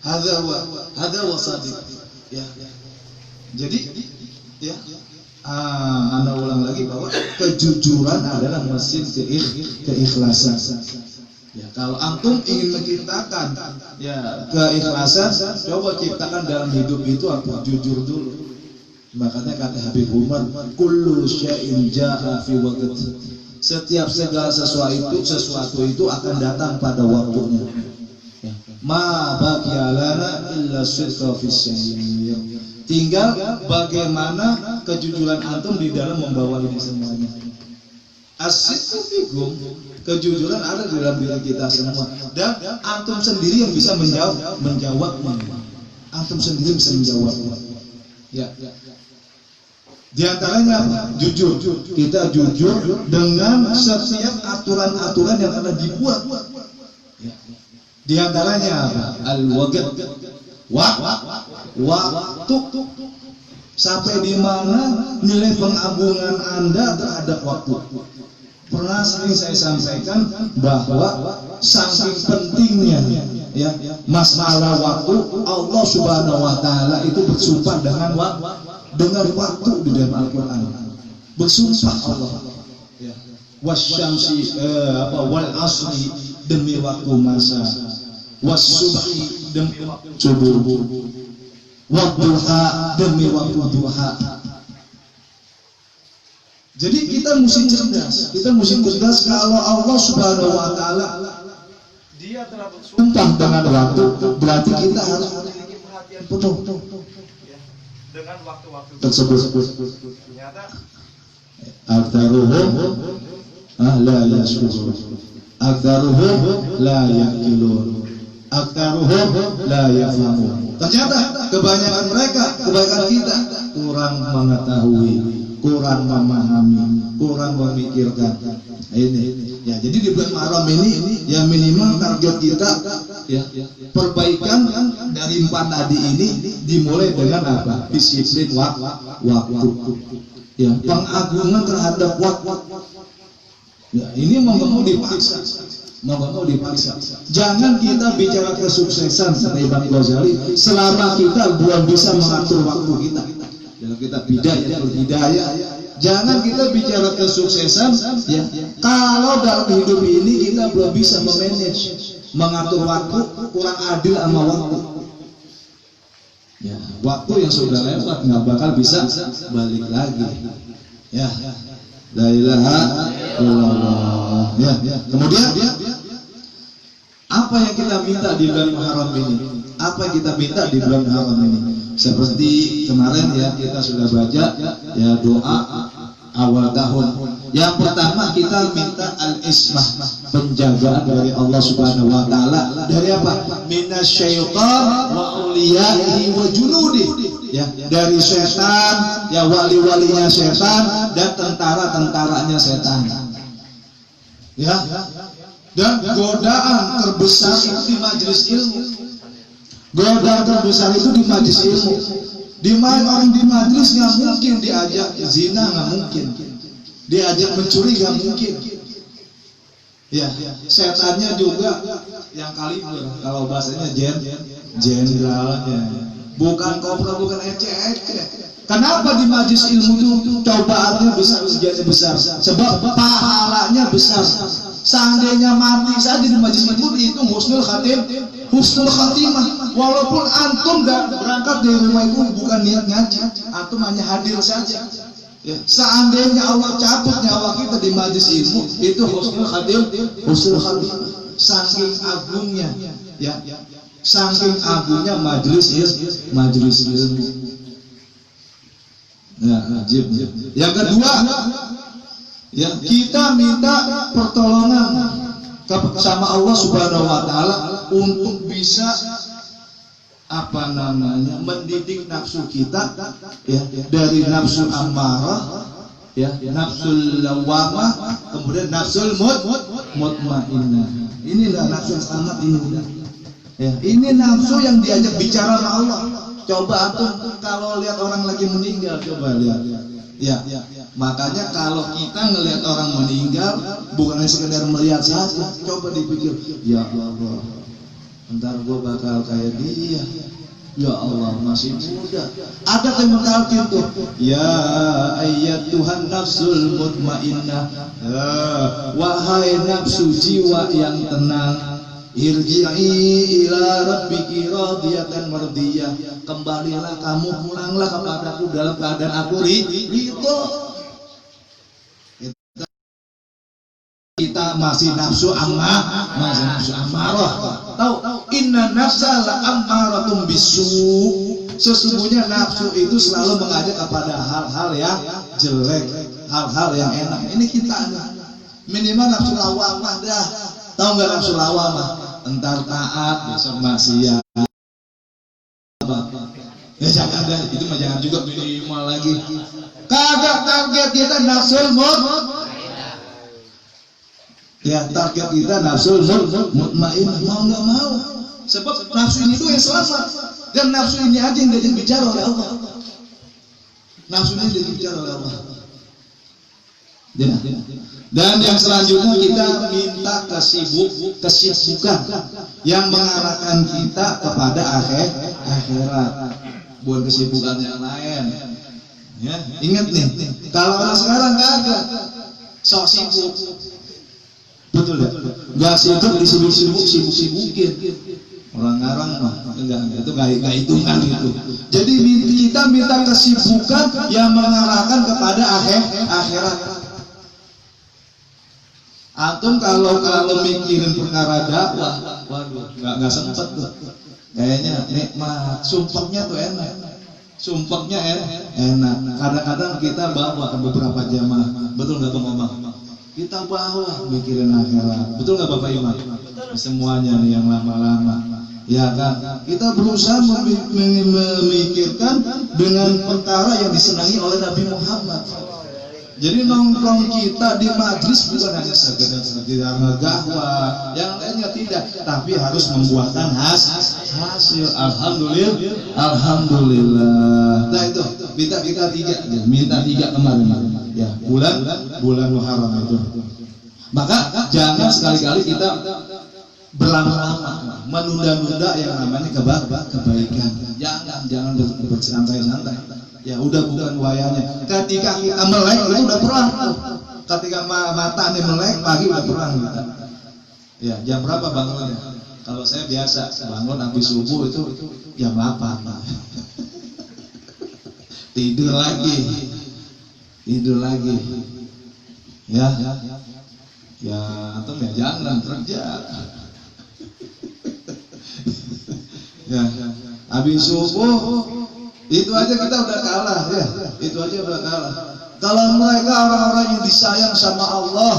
Hadza wa sadiq. Ya. Jadi, ya. Anda ulang lagi bahwa kejujuran adalah mesin keikhlasan. Ya, kalau antum ingin menciptakan ya keikhlasan, coba ciptakan dalam hidup itu apa? Jujur dulu. Makanya kata Habib Umar, kullu syai'in jaa'a fi waqti. Setiap segala sesuatu itu akan datang pada waktunya. Ya. Ma baqiya lana illa sidqa fi syai'. Tinggal bagaimana kejujuran antum di dalam membawa ini semuanya. As-sidqu fikum, kejujuran ada di dalam diri kita semua, dan antum sendiri yang bisa menjawabnya. Antum sendiri bisa menjawabnya. Ya. Di antaranya jujur. Kita jujur dengan setiap aturan-aturan yang telah dibuat. Ya. Di antaranya al-waqt, waktu, sampai di mana nilai pengabungan Anda terhadap waktu. Pernah sering saya sampaikan bahwa saking pentingnya ya masalah waktu, Allah Subhanahu wa taala itu bersumpah dengan waktu di dalam Al-Qur'an. Bersumpah Allah. Ya. Wasyamsi wal asri, demi waktu masa. Wasubhi, demi waktu subuh. Wadduha, demi waktu duha. Jadi kita mesti cerdas. Kalau Allah Subhanahu wa taala Dia telah bersumpah dengan waktu, berarti kita harus memiliki perhatian penuh dengan waktu-waktu tersebut. Ternyata aktsaruhum la yashkurun, aktsaruhum la yaqilun. Aktsaruhum la yafhamun. Ternyata kebanyakan mereka, kebanyakan kita kurang mengetahui, kurang memahami, kurang memikirkan. Ini ya, jadi di bulan Muharram ini ya minimal target kita ya perbaikan dari 4 tadi ini dimulai dengan apa? Disiplin waktu. Ya, pengagungan terhadap waktu. Ya, ini mau dipaksa. Jangan kita bicara kesuksesan kata Imam Ghazali selama kita belum bisa mengatur waktu kita. Kalau kita bidayah, jangan kita bicara kesuksesan ya. Kalau dalam hidup ini kita belum bisa memanage, mengatur waktu, kurang adil sama waktu. Ya, waktu yang sudah lewat nggak bakal bisa balik lagi. Ya, la ilaha illallah. Ya, kemudian apa yang kita minta di bulan Muharram ini? Apa yang kita minta di bulan Muharram ini? Seperti kemarin ya kita sudah baca ya doa awal tahun. Yang pertama kita minta al-ismah, penjagaan dari Allah Subhanahu wa taala dari apa? Minasyaitan wa awliyaihi wa junudi. Ya, dari setan, ya wali-walinya setan dan tentara-tentaranya setan. Ya. Dan godaan terbesar itu di majelis ilmu. Godaan terbesar itu di majelis ilmu. Di mana orang di majelis nggak mungkin diajak zina, nggak mungkin. Diajak mencuri nggak mungkin. Ya, setannya juga yang kaliber. Kalau bahasanya jenderalnya. Bukan kopra, bukan ecek. Kenapa di majelis ilmu itu cobaannya besar, ujiannya besar? Sebab pahalanya besar. Seandainya mati saja di majelis ilmu itu husnul khatimah. Walaupun antum berangkat dari rumah itu bukan niat ngaji, antum hanya hadir saja. Ya. Seandainya Allah cabut nyawa kita di majelis ilmu, itu husnul khatimah. Saking agungnya, ya. Saking agungnya majelis ilmu. Ya, ajib. Yang kedua, ya kita minta pertolongan sama Allah Subhanahu wa taala untuk bisa mendidik nafsu kita ya dari nafsu ammarah ya, nafsul lawamah, kemudian nafsul mutmainnah. Inilah nafsu yang sangat ini. Ya, ini nafsu yang diajak bicara sama Allah. Coba antum kalau lihat orang lagi meninggal, coba lihat. Ya, makanya kalau kita ngelihat orang meninggal bukan sekedar melihat saja, coba dipikir, ya Allah, ntar gua bakal kayak dia. Ya Allah, masih muda. Ada yang tuh, ya ayyatuhan nafsul mutmainnah, wahai nafsu jiwa yang tenang, irji'i ila rabbiki radiyatan mardiyah, kembalilah kamu, pulanglah kepadaku dalam keadaan aku ridho. Kita masih nafsu amarah. Tahu inna nafsa la ammaratun bisu. Sesungguhnya nafsu itu selalu mengajak kepada hal-hal yang jelek, hal-hal yang enak. Ini kita minimal nafsu lawamah dah. Tahu nggak nafsu lawamah? Entar taat, besok maksiat. Ya jangan deh, itu mah jangan juga minimal lagi. Kagak, target kita nafsul ya, target kita nafsul mutmainnah, mau nggak mau. Sebab nafsu ini tuh yang selamat, dan nafsu ini aja yang diajak bicara oleh Allah. Nafsu ini diajak bicara oleh Allah. Ya. Dan yang selanjutnya kita minta kesibukan yang mengarahkan kita kepada akhirat, bukan kesibukan yang lain. Ya, ingat nih, kalau orang sekarang nggak ada sok sibuk, betul ya? Nggak sibuk disibuk-sibukin. Orang-orang mah enggak, itu nggak hitungan itu. Jadi kita minta kesibukan yang mengarahkan kepada akhirat. Antum kalau mikirin perkara dakwah, waduh, nggak sempet tuh. Kayaknya nikmat, sumpahnya tuh enak. Sumpahnya enak. Kadang-kadang kita bawa ke beberapa jamaah, betul nggak Bang Omar? Kita bawa mikirin akhirat, betul nggak Bapak Imam? Semuanya nih yang lama-lama. Ya kan, kita berusaha memikirkan dengan perkara yang disenangi oleh Nabi Muhammad. Jadi nongkrong kita di majlis bukan hanya sekedar ngegahwa, yang lainnya tidak, tapi harus membuahkan hasil. Alhamdulillah. Nah itu minta tiga kemarin. Ya bulan Muharram itu. Maka jangan sekali-kali kita berlama-lama menunda-nunda yang namanya kebaikan. Jangan bersantai-santai. Ya udah bukan wayanya. Ketika kita melek itu udah perang. Ketika mata nih melek pagi udah perang kita. Ya jam berapa bangunnya? Kalau saya biasa bangun habis subuh itu jam 8. Tidur lagi. Ya atau ya jangan kerja. Ya habis subuh itu aja kita udah kalah ya. Kalau mereka orang-orang yang disayang sama Allah,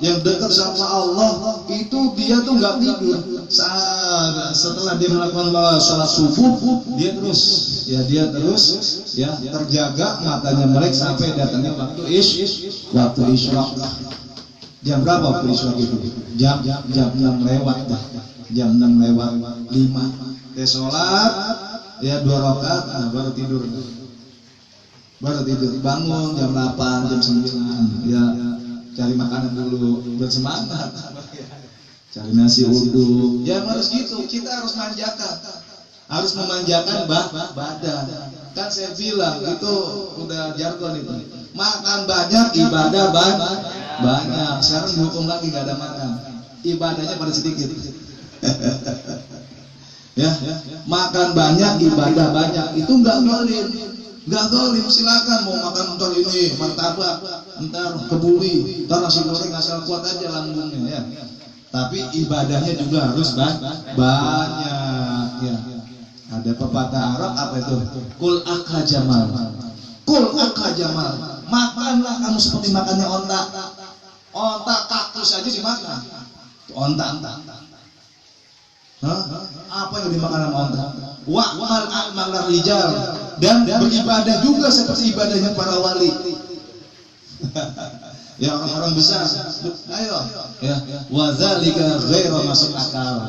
yang dekat sama Allah, itu dia tuh nggak tidur. Setelah dia melakukan sholat subuh, dia terus terjaga matanya melek sampai datangnya waktu isya. Jam berapa waktu isya itu? Jam 6 lewat dah. Jam 6 lewat 5. Sholat ya 2 rakaat, baru tidur. Bangun jam 8, jam 9. Ya cari makanan dulu, bersemangat. Cari nasi uduk. Ya harus gitu. Kita harus memanjakan badan. Kan saya bilang itu udah jargon itu. Makan banyak, ibadah banyak. Sekarang dihukum lagi gak ada makan. Ibadahnya pada sedikit. Ya, makan banyak, ibadah banyak, itu nggak dolim, silakan mau makan entar ini martabak, entar kebuli, entar nasi goreng asal kuat aja lambungnya ya. Tapi ibadahnya juga harus banyak ya. Ada pepatah Arab apa itu? Kul akha jamal. Makanlah kamu seperti makannya onta kaktus aja dimakan. Onta. Apa yang dimakan sama onta? Wa'mal a'mal rijal, dan beribadah juga seperti ibadahnya para wali. Ya orang-orang besar. Ayo. Ya. Wa dzalika ghairu masuk akal.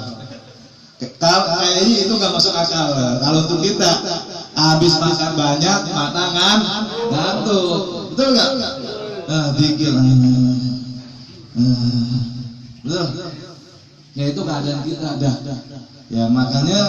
Kayaknya itu nggak masuk akal. Kalau untuk kita habis makan banyak, mata ngantuk. Betul nggak? Pikir. Betul. Ya itu keadaan kita ada. Ya makanya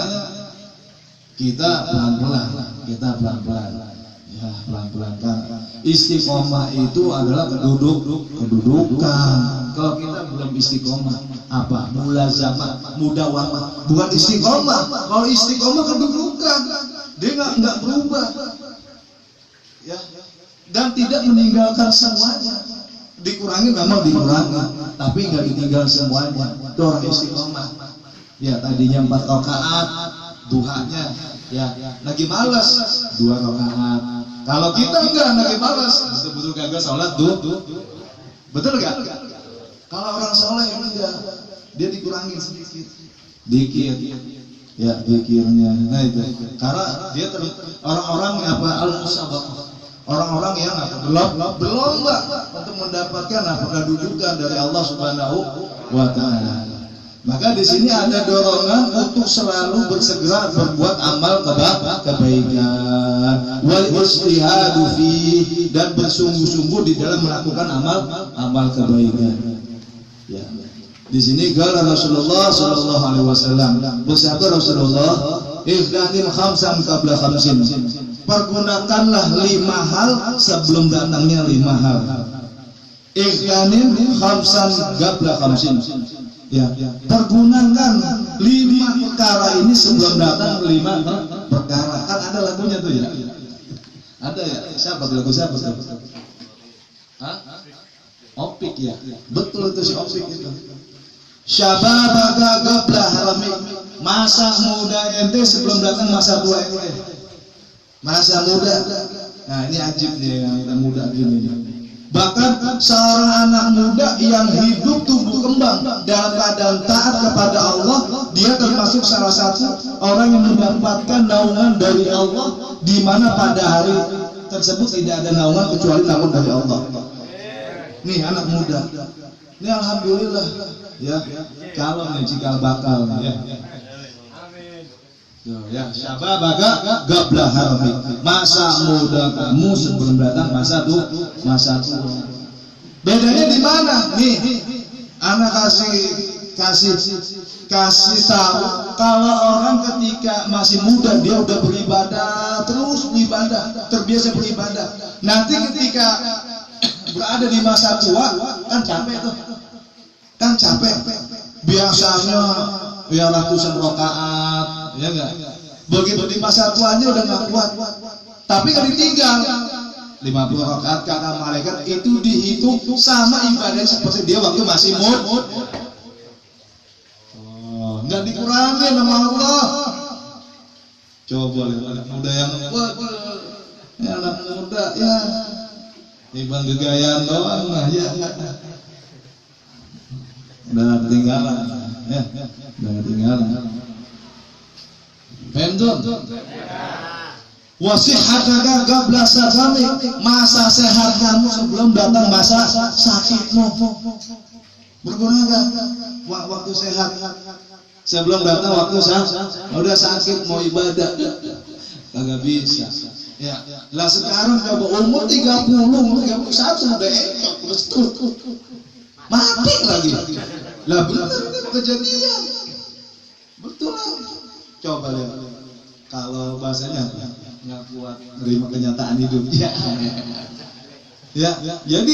kita pelan-pelan. Ya pelan-pelan kan. Istiqomah itu adalah kedudukan. Kalau kita belum istiqomah, apa? Mulazamah, mudawamah. Bukan istiqomah. Kalau istiqomah kedudukan, dia nggak berubah. Ya. Dan tidak meninggalkan semuanya. Dikurangi memang dikurangi, tapi nggak ditinggal semuanya. Itu orang istiqomah. Ya tadinya 4 rakaat, duhanya ya lagi malas 2 rakaat. Kalau kita enggak lagi malas, betul-betul kagak sholat betul nggak? Kalau orang soleh enggak, dia dikurangin dikit ya dikirnya. Nah itu karena dia orang-orang apa al-musabaqah, orang-orang yang berlomba untuk mendapatkan kedudukan dari Allah Subhanahu wa Ta'ala. Maka di sini ada dorongan untuk selalu bersegera berbuat amal kebaikan, wal ijtihadu fi, dan bersungguh-sungguh di dalam melakukan amal kebaikan. Ya. Di sini qala Rasulullah sallallahu alaihi wasallam, bersabda Rasulullah, "Ightanim khamsan qabla khamsin." Pergunakanlah 5 hal sebelum datangnya 5 hal. Ightanim khamsan qabla khamsin. Ya, pergunakan 5 perkara ini sebelum datang 5 perkara. Kan ada lagunya tuh ya. Ada ya. Siapa lagu siapa tuh? Opik ya. Betul itu si Opik itu. Syababaka qabla haramik. Masa muda ente sebelum datang masa tua ente. Masa muda. Nah, ini ajib nih yang muda gini nih. Bahkan seorang anak muda yang hidup tumbuh kembang dalam keadaan taat kepada Allah, dia termasuk salah satu orang yang mendapatkan naungan dari Allah, di mana pada hari tersebut tidak ada naungan kecuali naungan dari Allah. Nih anak muda, ini alhamdulillah ya, calon nih cikal bakal ya. Ya, syababaka qabla harami. Masa muda kamu sebelum datang masa tua. Bedanya di mana? Nih, anak kasih tahu kalau orang ketika masih muda dia udah beribadah, terus beribadah, terbiasa beribadah. Nanti ketika berada di masa tua kan capek tuh. Kan capek. Biasanya ya ratusan rakaat, ya enggak? Begitu di masa tuanya udah enggak kuat. Tapi kalau ditinggal 50 rakaat kata malaikat itu dihitung sama ibadah seperti dia waktu masih muda. Oh, enggak dikurangi sama Allah. Coba lihat anak muda yang kuat. Ya anak muda ya. Ibang gegayaan doang lah ya. Udah ketinggalan. Ya, udah ketinggalan. Pendul. Wasihataka qabla sakami. Masa sehat kamu sebelum datang masa sakitmu. Berguna enggak? Waktu sehat. Sebelum datang waktu udah sakit mau ibadah. Kagak bisa. Ya. Lah sekarang coba umur 30, umur 31 udah betul. Mati lagi. Lah benar kejadian. Betul. Coba lihat. Kalau bahasanya nggak kuat menerima kenyataan hidup. Ya. Jadi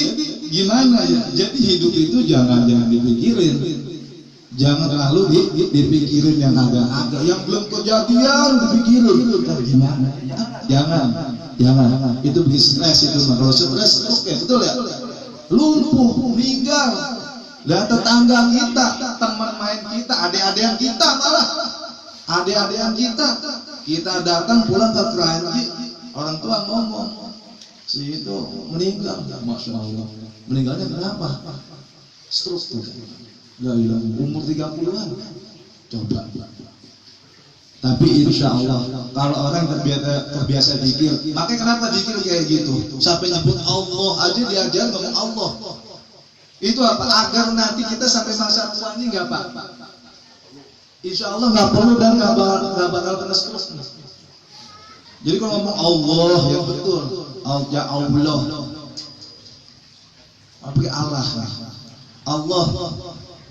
gimana ya? Jadi hidup itu jangan dipikirin. Jangan terlalu dipikirin yang agak-agak, yang belum kejadian dipikirin. Gimana? Jangan. Itu bikin stres itu mah. Kalau stres, oke, betul ya? Lumpuh, meninggal. Lah tetangga kita, teman main kita, adik-adikan kita malah. Adik-adikan kita datang pulang ke keranji, orang tua ngomong, si itu meninggal. Masya Allah. Meninggalnya kenapa? Stroke. Gak hilang umur 30-an. Coba. Tapi insya Allah kalau orang terbiasa zikir, makanya kenapa zikir kayak gitu? Sampai nyebut Allah aja diajar ngomong Allah. Itu apa? Agar nanti kita sampai masa tua ini nggak apa? Insya Allah nggak perlu dan nggak bakal terus. Jadi kalau ngomong Allah ya betul. Allah. Apa Allah.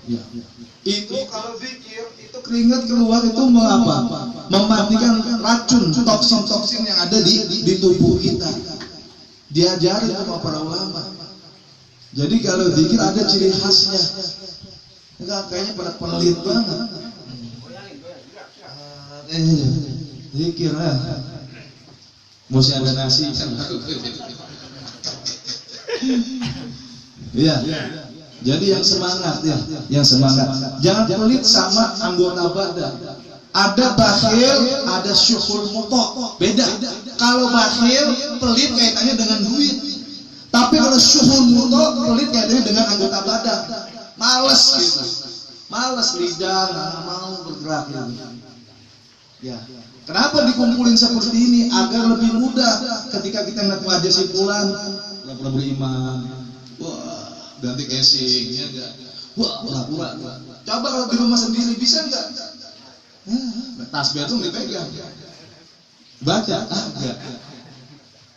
Ya. Itu kalau zikir itu keringat keluar itu mengapa? Mematikan racun, toksin yang ada di tubuh kita. Diajari sama para ulama. Jadi kalau zikir ada ciri khasnya. Kayaknya pada pelit banget. Zikir lah. Mesti ada nasi kan. Iya. Jadi yang semangat ya, yang semangat. Jangan pelit sama anggota badan. Ada bakhil, ada syukur mutok. Beda. Kalau bakhil, pelit kaitannya dengan duit. Tapi kalau syukur mutok, pelit kaitannya dengan anggota badan. Males gitu. Males lidah, nggak mau bergerak gitu. Ya. Kenapa dikumpulin seperti ini? Agar lebih mudah ketika kita ngeliat wajah si fulan, pura-pura beriman. Wah, ganti casing, ya enggak? Wah, pura-pura. Coba kalau di rumah sendiri bisa enggak? Tasbih itu dipegang. Baca, enggak.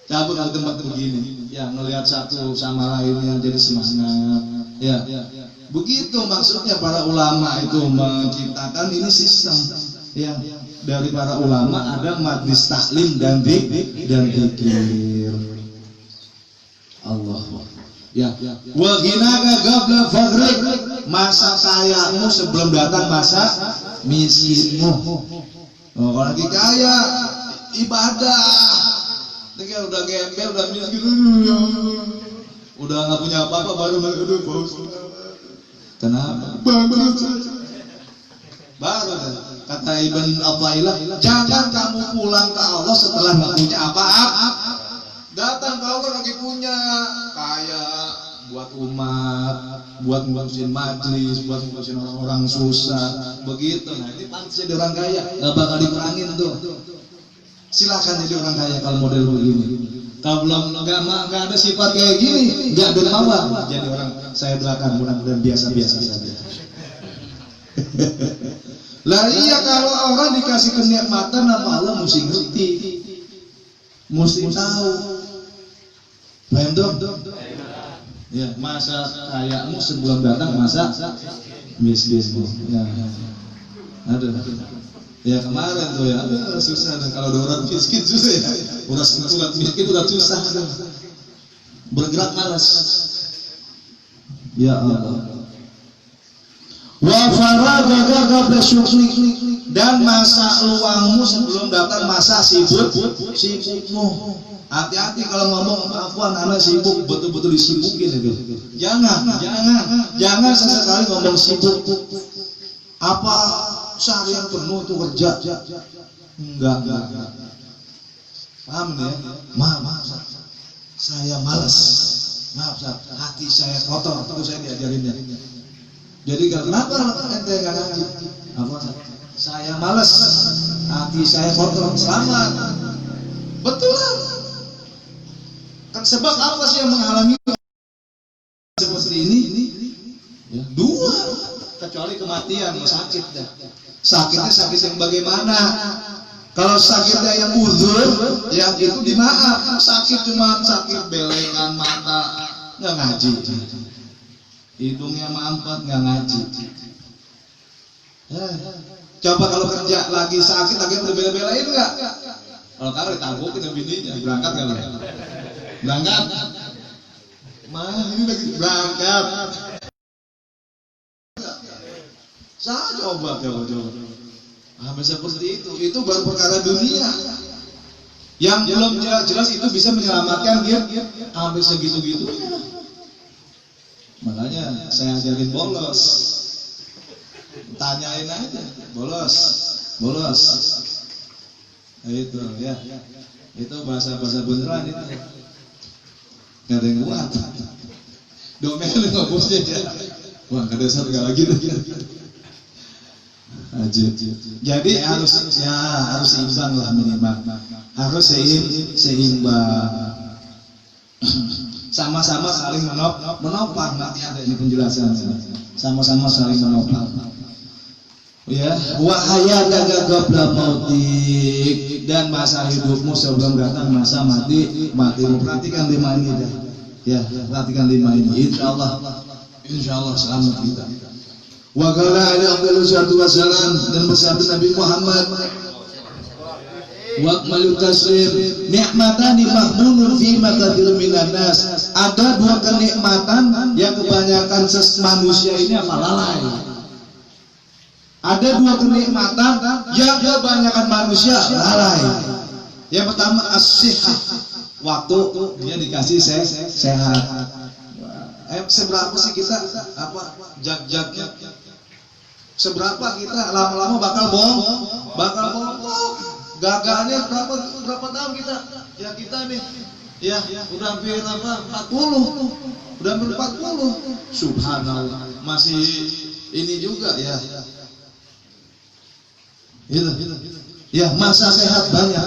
Coba kalau tempat begini, ya ngelihat satu sama lainnya jadi semangat. Ya. Begitu maksudnya para ulama itu menciptakan ini sistem. Ya. Dari para ulama ada majlis taklim dan zikir. Allah. Ya. Wa ghinaka qabla faqrik. Masa kayamu sebelum datang masa miskinmu. Oh, kalau lagi kaya ibadah. Tinggal udah gembel, udah miskin. Udah enggak punya apa-apa baru aduh bos. Kenapa? Baru kata Ibn Athaillah, jangan kamu pulang ke Allah setelah nggak punya apa-apa. Datang ke Allah lagi punya, kaya, buat umat, buat ngurusin majlis, buat ngurusin orang-orang susah, begitu. Nah ini pantas jadi orang kaya, nggak bakal diperangin tuh. Silakan jadi orang kaya kalau model begini. Kalau belum nggak ada sifat kayak gini, nggak dermawan. Jadi orang, saya doakan mudah-mudahan biasa-biasa saja. Lah iya, kalau orang dikasih kenikmatan sama Allah mesti ngerti, mesti tahu. Paham dong? Ya, masa kayamu sebelum datang masa miskinmu. Ya. Aduh. Ya kemarin tuh ya, susah dan kalau ada orang miskin susah ya. Udah sholat miskin udah susah. Bergerak malas. Ya Allah. Wa faragha qabla syughli, dan masa luangmu sebelum datang masa sibukmu. Hati-hati kalau ngomong, afwan anak sibuk, betul-betul disibukin itu. Jangan sesekali ngomong sibuk. Apa seharian penuh tuh kerja? Enggak. Paham ya? Maaf, saya malas. Maaf, hati saya kotor, terus saya diajarinnya. Jadi kenapa ente nggak ngaji? Apa? Saya malas, hati saya kotor. Selamat. Betul. Kan sebab apa sih yang menghalangi seperti ini? Ya, dua. Kecuali kematian, sakit dah. Sakitnya sakit yang bagaimana? Kalau sakitnya yang uzur, yang itu dimaaf. Sakit cuma sakit belengan mata, nggak ngaji. Hidungnya mampet, nggak ngaji. Coba kalau kerja lagi sakit, lagi berbela-belain nggak? Kalau taruh ditabuk itu bininya, berangkat nggak lah? Berangkat? Ini lagi berangkat. Saya coba. Hampir seperti itu baru perkara dunia. Yang belum jelas itu bisa menyelamatkan dia hampir segitu-gitu. Makanya saya ajarin bolos. Tanyain aja, bolos. Nah, itu ya. Itu bahasa beneran itu. Gak ada yang kuat. Domelin ngobosnya ya. Wah, gak ada satu lagi. Jadi harus seimbang lah minimal. Harus seimbang. Sama-sama saling menopang. Nanti ada ini penjelasan. Sama-sama saling menopang. Ya, wahayataka qabla mautik, dan masa hidupmu sebelum datang masa matimu. Perhatikan 5 ini dah. Ya, perhatikan 5 ini. Insyaallah selamat kita. Wa qala alaihi wasallam, dan bersabda Nabi Muhammad, wa akmalu taslim nikmatani mahmunun fi makathir minan nas. Ada 2 kenikmatan yang kebanyakan manusia ini lalai. Ada 2 kenikmatan yang kebanyakan manusia lalai. Yang pertama as-sihah, waktu dia dikasih sehat. Seberapa sih kita jag-jagnya? Seberapa kita lama-lama bakal bongkok. Gagalnya berapa tahun kita? Ya kita nih. Ya, udah hampir 40. Udah hampir 40. Subhanallah. Masih ini juga ya. Gitu. Ya, masa sehat banyak.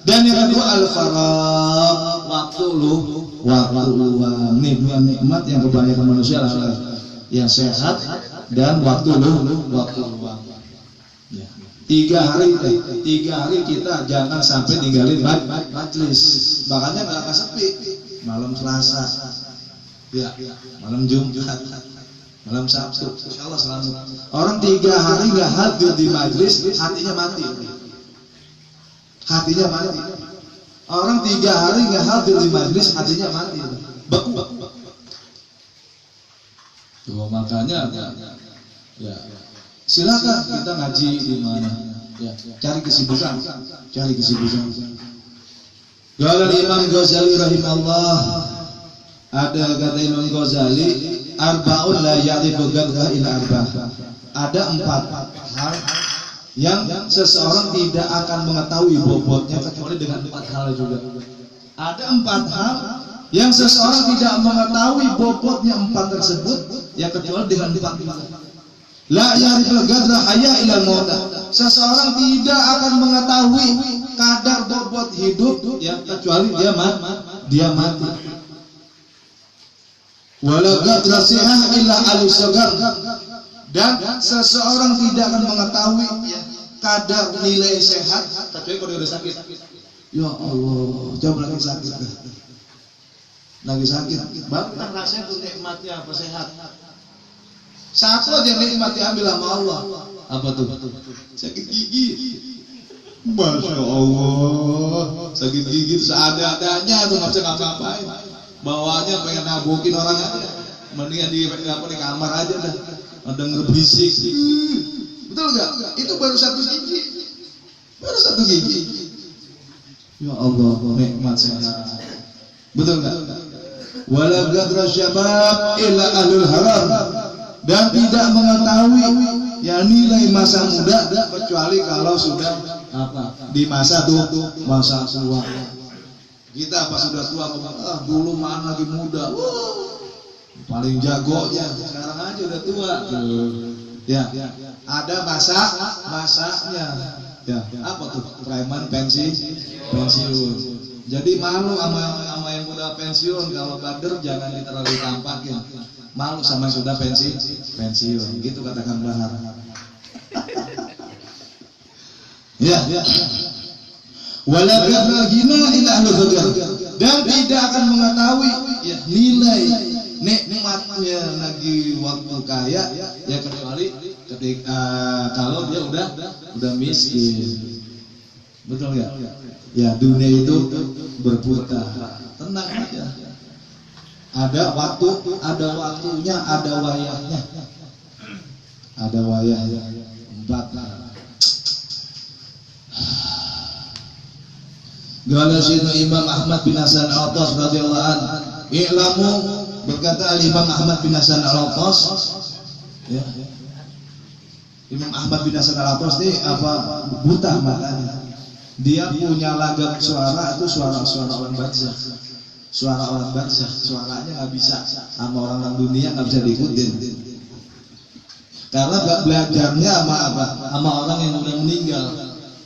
Dan yang kedua al-faragh, waktu luang. Nih 2 nikmat yang kebanyakan manusia lalai. Yang sehat dan waktu luang. Ya. 3 hari kita jangan sampai ninggalin majlis. Makanya nggak akan sepi. Malam Selasa, ya, malam Jumat, malam Sabtu, insyaallah selamat. Orang 3 hari nggak hadir di majlis, hatinya mati. Orang 3 hari nggak hadir di majlis, hatinya mati. Beku. Tuh, makanya ya silakan kita ngaji di mana. Ya, cari kesibukan. Qala Imam Ghazali rahimahullah, ada kata Imam Ghazali, arba'un la ya'rifu ghadha illa arba'ah. Ada 4 hal yang seseorang tidak akan mengetahui bobotnya kecuali dengan 4 hal juga. Ada 4 hal yang seseorang tidak mengetahui bobotnya 4 tersebut, ya kecuali dengan 4 hal. La ya'riful qadra hayya ila maut. Seseorang tidak akan mengetahui kadar bobot hidup, ya kecuali dia mati. Wala qadra sihah illa al-sagar. Dan seseorang tidak akan mengetahui kadar nilai sehat kecuali kalau dia udah sakit. Ya Allah, coba lagi sakit. Lagi sakit, baru kita ngerasain tuh nikmatnya apa sehat. Satu aja nikmat diambil sama Allah. Apa tuh? Sakit gigi. Masya Allah, sakit gigi seadanya tuh nggak bisa ngapa-ngapain. Bawaannya pengen nabukin orang aja. Mendingan di kamar aja dah. Denger berisik. Betul nggak? Itu baru 1 gigi. Baru 1 gigi. Ya Allah, nikmat sehat. Betul nggak? Wala qadra syabab illa ahlul haram. Dan tidak mengetahui ya nilai masa muda kecuali kalau sudah di masa masa tua. Kita pas sudah tua dulu mana lagi muda. Paling jagonya, sekarang aja udah tua. Ya, ada masanya. Ya, apa tuh? Preman pensiun. Jadi malu sama yang udah pensiun, kalau kader jangan terlalu tampakin. Malu sama yang sudah pensiun. Gitu katakan Bahar. Ya. Wala qadra ghina illa ahlul ghadar. Dan tidak akan mengetahui nilai nikmatnya lagi waktu kaya ya kecuali ketika kalau dia udah miskin. Betul ya? Ya dunia itu berputar. Tenang aja. Ada waktu, ada waktunya, ada wayahnya. Ada wayahnya. 4. Qala Sayyidina Imam Ahmad bin Hasan Al-Attas radhiyallahu anhu, "I'lamu," berkata Imam Ahmad bin Hasan Al-Attas, ya. Imam Ahmad bin Hasan Al-Attas ini buta matanya. Dia punya lagam suara itu suara orang barzakh. Suara orang barzakh, suaranya nggak bisa sama orang dunia, nggak bisa diikutin. Karena belajarnya sama orang yang udah meninggal.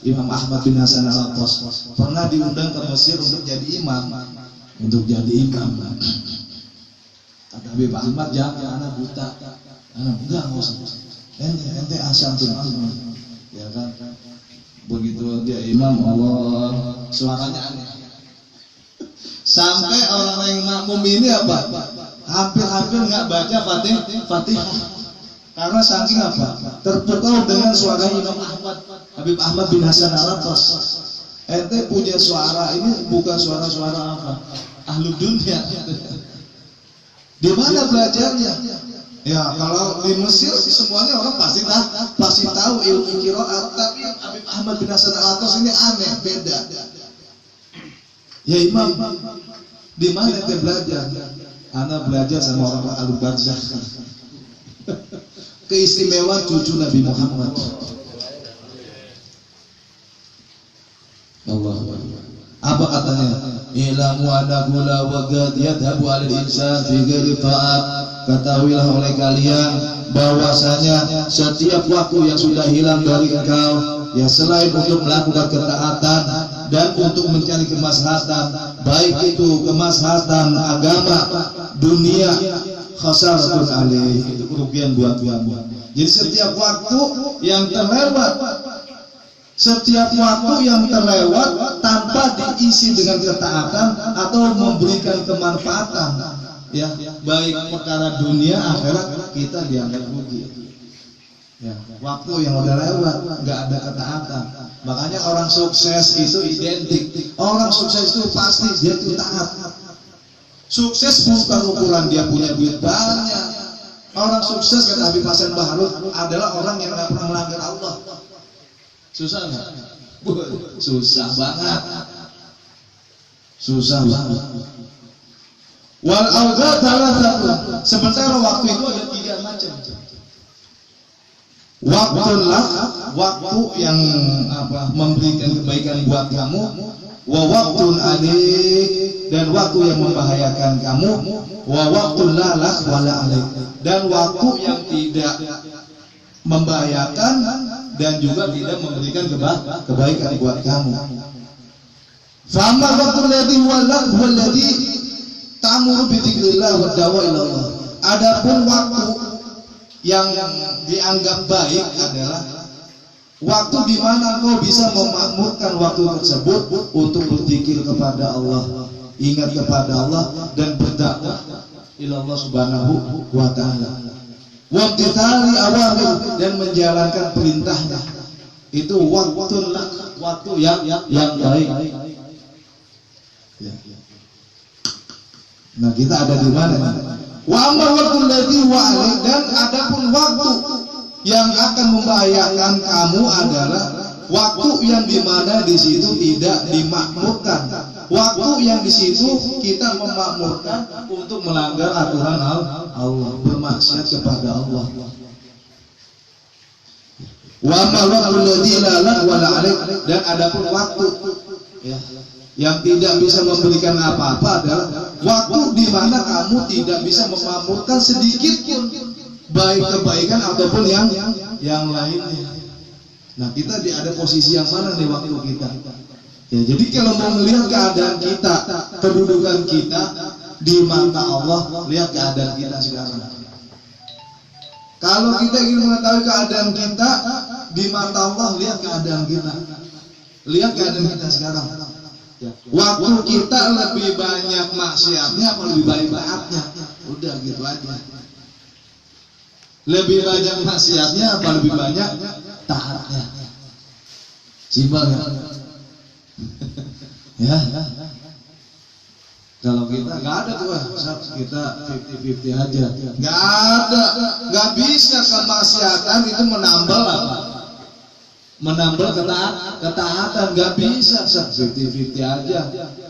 Imam Ahmad bin Hasan Al-Attas pernah diundang ke Mesir untuk jadi imam. Kata Habib Ahmad, jangan, anak buta. Enggak usah. Ente asal tuh, ya kan? Begitu dia imam, Allah suaranya aneh. Sampai orang yang makmum ini hampir nggak baca Fatihah. Karena saking terpukau dengan suara Imam Ahmad, Habib Ahmad bin Hasan Al-Attas. Ente punya suara ini bukan suara-suara ahlu dunia. Di mana belajarnya? Ya kalau di Mesir semuanya orang pasti tahu ilmu qiraat, tapi Habib Ahmad bin Hasan Al-Attas ini aneh, beda. Ya Imam, di mana ente belajar? Ana belajar sama orang ahlu barzakh. Keistimewaan cucu Nabi Muhammad. Allah. Apa katanya? Ilamu annahu la waqad yadhabu 'alal insan fi ghairi ta'at. Ketahuilah oleh kalian bahwasanya setiap waktu yang sudah hilang dari engkau, ya selain untuk melakukan ketaatan dan untuk mencari kemaslahatan, baik itu kemaslahatan agama, dunia, khasaratun alaih, itu kerugian buat kamu. Jadi setiap waktu yang terlewat tanpa diisi dengan ketaatan atau memberikan kemanfaatan, ya baik perkara dunia akhirat, kita dianggap rugi. Ya, waktu yang udah lewat nggak ada ketaatan. Makanya orang sukses itu identik. Orang sukses itu pasti dia itu taat. Sukses bukan ukuran dia punya duit banyak. Orang sukses kata Habib Hasan Bahrut adalah orang yang nggak pernah melanggar Allah. Susah nggak? Susah banget. Susah banget. Wal awqat thalathatu. Sementara waktu itu ada 3 macam. Waktu yang memberikan kebaikan buat kamu, wa waqtul alik, dan waktu yang membahayakan kamu, wa waqtul la lak wa la alik, dan waktu yang tidak membahayakan dan juga tidak memberikan kebaikan buat kamu. Fa'amma waqtul ladzi huwa lak wal ladzi ta'muru bi dzikrillah wa dawa ila Allah. Adapun waktu yang dianggap baik adalah waktu di mana kau bisa memakmurkan waktu tersebut untuk berzikir kepada Allah, ingat kepada Allah, dan berdakwah ila Allah Subhanahu wa taala. Wa imtithali awamir, dan menjalankan perintahnya. Itu waktu yang baik. Nah, kita ada di mana nih? Wa amma waqtul ladzi wa alaik, dan adapun waktu yang akan membahayakan kamu adalah waktu yang dimana di situ tidak dimakmurkan, waktu yang di situ kita memakmurkan untuk melanggar aturan Allah, bermaksiat kepada Allah. Wa amma waqtul ladzi la lak wa la alaik, dan adapun waktu yang tidak bisa memberikan apa-apa adalah waktu di mana kamu tidak bisa memakmurkan sedikit pun baik kebaikan ataupun yang lainnya. Nah, kita ada posisi yang mana di waktu kita? Ya, jadi kalau mau melihat keadaan kita, kedudukan kita di mata Allah, lihat keadaan kita sekarang. Kalau kita ingin mengetahui keadaan kita di mata Allah, lihat keadaan kita. Lihat keadaan kita sekarang. Waktu kita lebih banyak maksiatnya apa lebih banyak taatnya? Udah gitu aja. Lebih banyak maksiatnya apa lebih banyak taatnya? Simpel ya? Ya. Kalau kita nggak ada tuh, kita 50-50 aja. Nggak ada, nggak bisa kemaksiatan itu menambal apa? Menambah ketaatan, nggak bisa, 50-50 aja.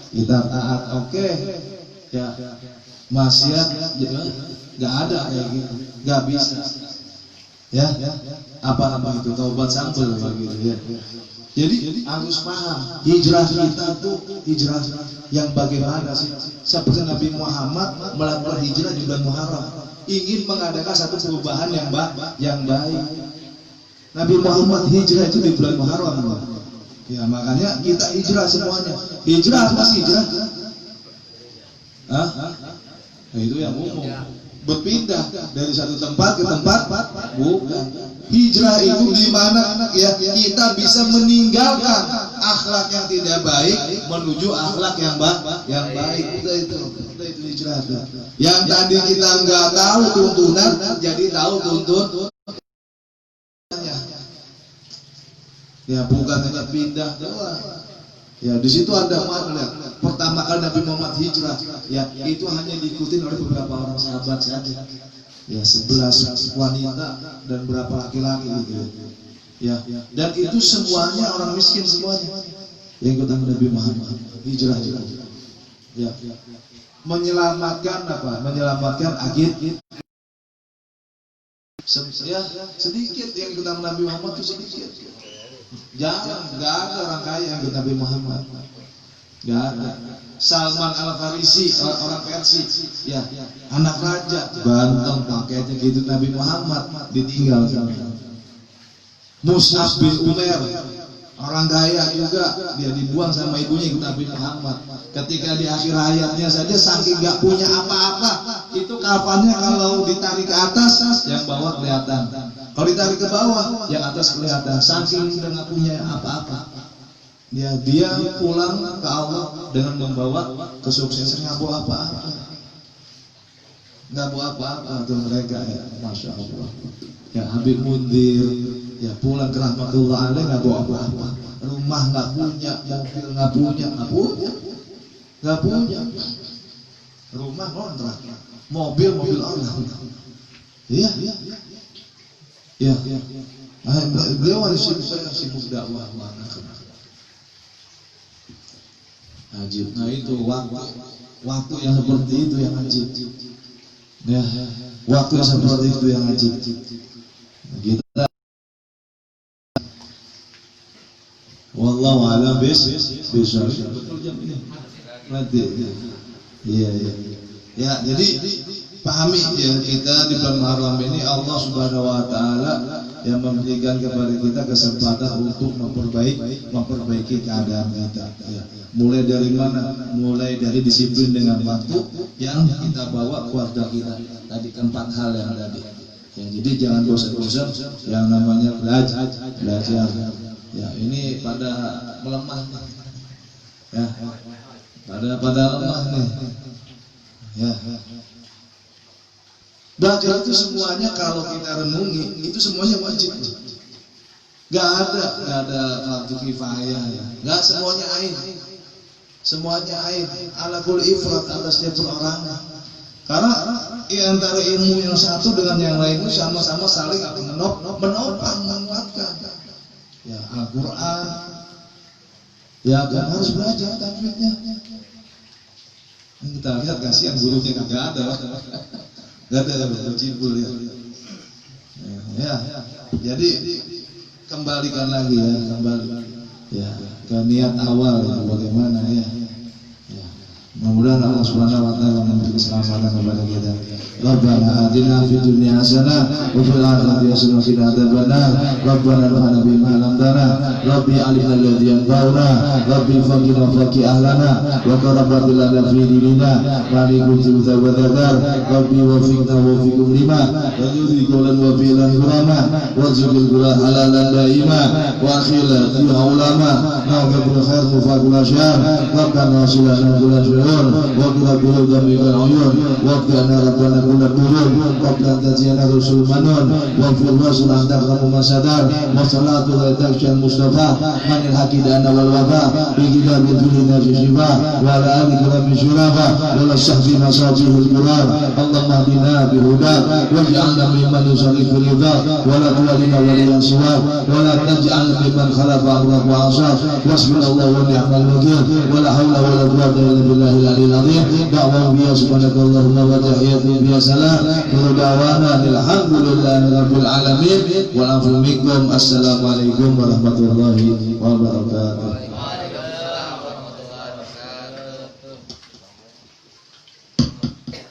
Kita taat, oke. Ya, maksiat nggak ada kayak gitu, nggak bisa. Ya, apa itu taubat sampel gitu ya. Jadi harus paham hijrah kita tuh hijrah yang bagaimana sih? Seperti Nabi Muhammad melakukan hijrah di bulan Muharram, ingin mengadakan satu perubahan yang baik. Nabi Muhammad hijrah itu di bulan Muharram. Ya, makanya kita hijrah semuanya. Hijrah apa sih hijrah? Nah, itu yang umum. Berpindah dari satu tempat ke tempat, bukan. Hijrah itu di mana ya kita bisa meninggalkan akhlak yang tidak baik menuju akhlak yang baik. Udah itu hijrah. Yang tadi kita nggak tahu tuntunan, jadi tahu tuntun. Ya, bukan hanya pindah doang. Ya, di situ ada makna. Pertama kali Nabi Muhammad hijrah, ya itu hanya diikuti oleh beberapa orang sahabat saja. Ya, 11 wanita dan berapa laki-laki gitu. Ya, dan itu semuanya orang miskin semuanya. Yang ikut Nabi Muhammad hijrah juga. Ya, menyelamatkan apa? Menyelamatkan agit. Ya, sedikit yang ikut Nabi Muhammad itu sedikit. Jangan, nggak ada orang kaya yang ikut Nabi Muhammad, nggak ada. Salman Al-Farisi, orang Persia, ya anak raja, ganteng pakainya gitu. Nabi Muhammad ditinggal. Mus'ab bin Umair, orang kaya juga, dia dibuang sama ibunya ikut Nabi Muhammad. Ketika di akhir hayatnya saja saking nggak punya apa-apa, itu kafannya kalau ditarik ke atas, yang bawah kelihatan. Kalau ditarik ke bawah, yang atas kelihatan. Saking udah nggak punya apa-apa, ya dia pulang ke Allah dengan membawa kesuksesan. Nggak bawa apa-apa, nggak bawa apa-apa tuh mereka ya, masya Allah. Ya Habib Mundir, ya pulang ke rahmatullah alaih nggak bawa apa-apa. Rumah nggak punya, mobil nggak punya, nggak punya. Rumah kontrak, mobil orang. Iya. Ya, beliau harus sibuk dakwah. Ajib. Nah itu waktu yang seperti itu yang ajib. Ya, waktu yang seperti itu yang ajib. Kita Wallahu a'lam bishawab. Betul jam ini. Nanti. Iya. Ya, jadi pahami ya, kita di bulan Muharram ini Allah Subhanahu wa taala yang memberikan kepada kita kesempatan untuk memperbaiki keadaan kita ya. Mulai dari mana? Mulai dari disiplin dengan waktu yang kita bawa keluarga kita. Tadi keempat hal yang tadi. Ya, jadi jangan bosan-bosan yang namanya belajar. Ya, ini pada melemah nih. Ya. Pada lemah nih. Ya. Belajar itu semuanya kalau kita renungi itu semuanya wajib. Gak ada fardu kifayah ya. Gak semuanya ain. Semuanya ain. Ala kulli ifrat atas setiap orang. Karena antara ilmu yang satu dengan yang lain itu sama-sama saling menopang, menguatkan. Ya, Al-Quran. Ya, kan harus belajar tajwidnya. Kita lihat kasihan gurunya nggak ada. Gak ada bercibul ya. Ya, jadi kembalikan lagi ya, ya ke niat awal ya, bagaimana ya. Mudah-mudahan Allah Subhanahu wa taala memberi keselamatan kepada kita. Rabbana atina fid dunya hasanah wa fil akhirati hasanah wa qina adzabannar. Rabbana anfa'na bima 'allamtana. Rabbi alimna alladhi yanfa'una. Rabbi faqina faqi ahlana wa qarrabat lana fi dinina wa likulli tawadzar. Rabbi wafiqna wa fiqum lima wa yudhi qawlan wa fi'lan kurama wa zidil qura halalan daima wa akhila fi ulama naqabul khair mufaqul asyar. Rabbana silana kullu وقنا قلوب من العيون وقنا ربنا كل قلوب وقنا تزينا رسول منون وفي الرسول أن تغرب مسدار وصلاة ويتكشى المصطفى من الحكيد أنا والوفاء بكتاب الدنيا في شفاء وعلى آل كرام شرافة ولا الصحب مصاجه الكرام اللهم اهدنا بهداك واجعلنا ممن يصلي في رضاك ولا تولنا وليا سواك ولا تجعل ممن خلف أمرك وعصاك واصبر الله ونعم الوكيل ولا حول ولا قوة إلا بالله العلي العظيم دعواهم بها سبحانك اللهم وتحياتهم بها سلام ودعوانا الحمد لله رب العالمين والعفو منكم. السلام عليكم warahmatullahi wabarakatuh.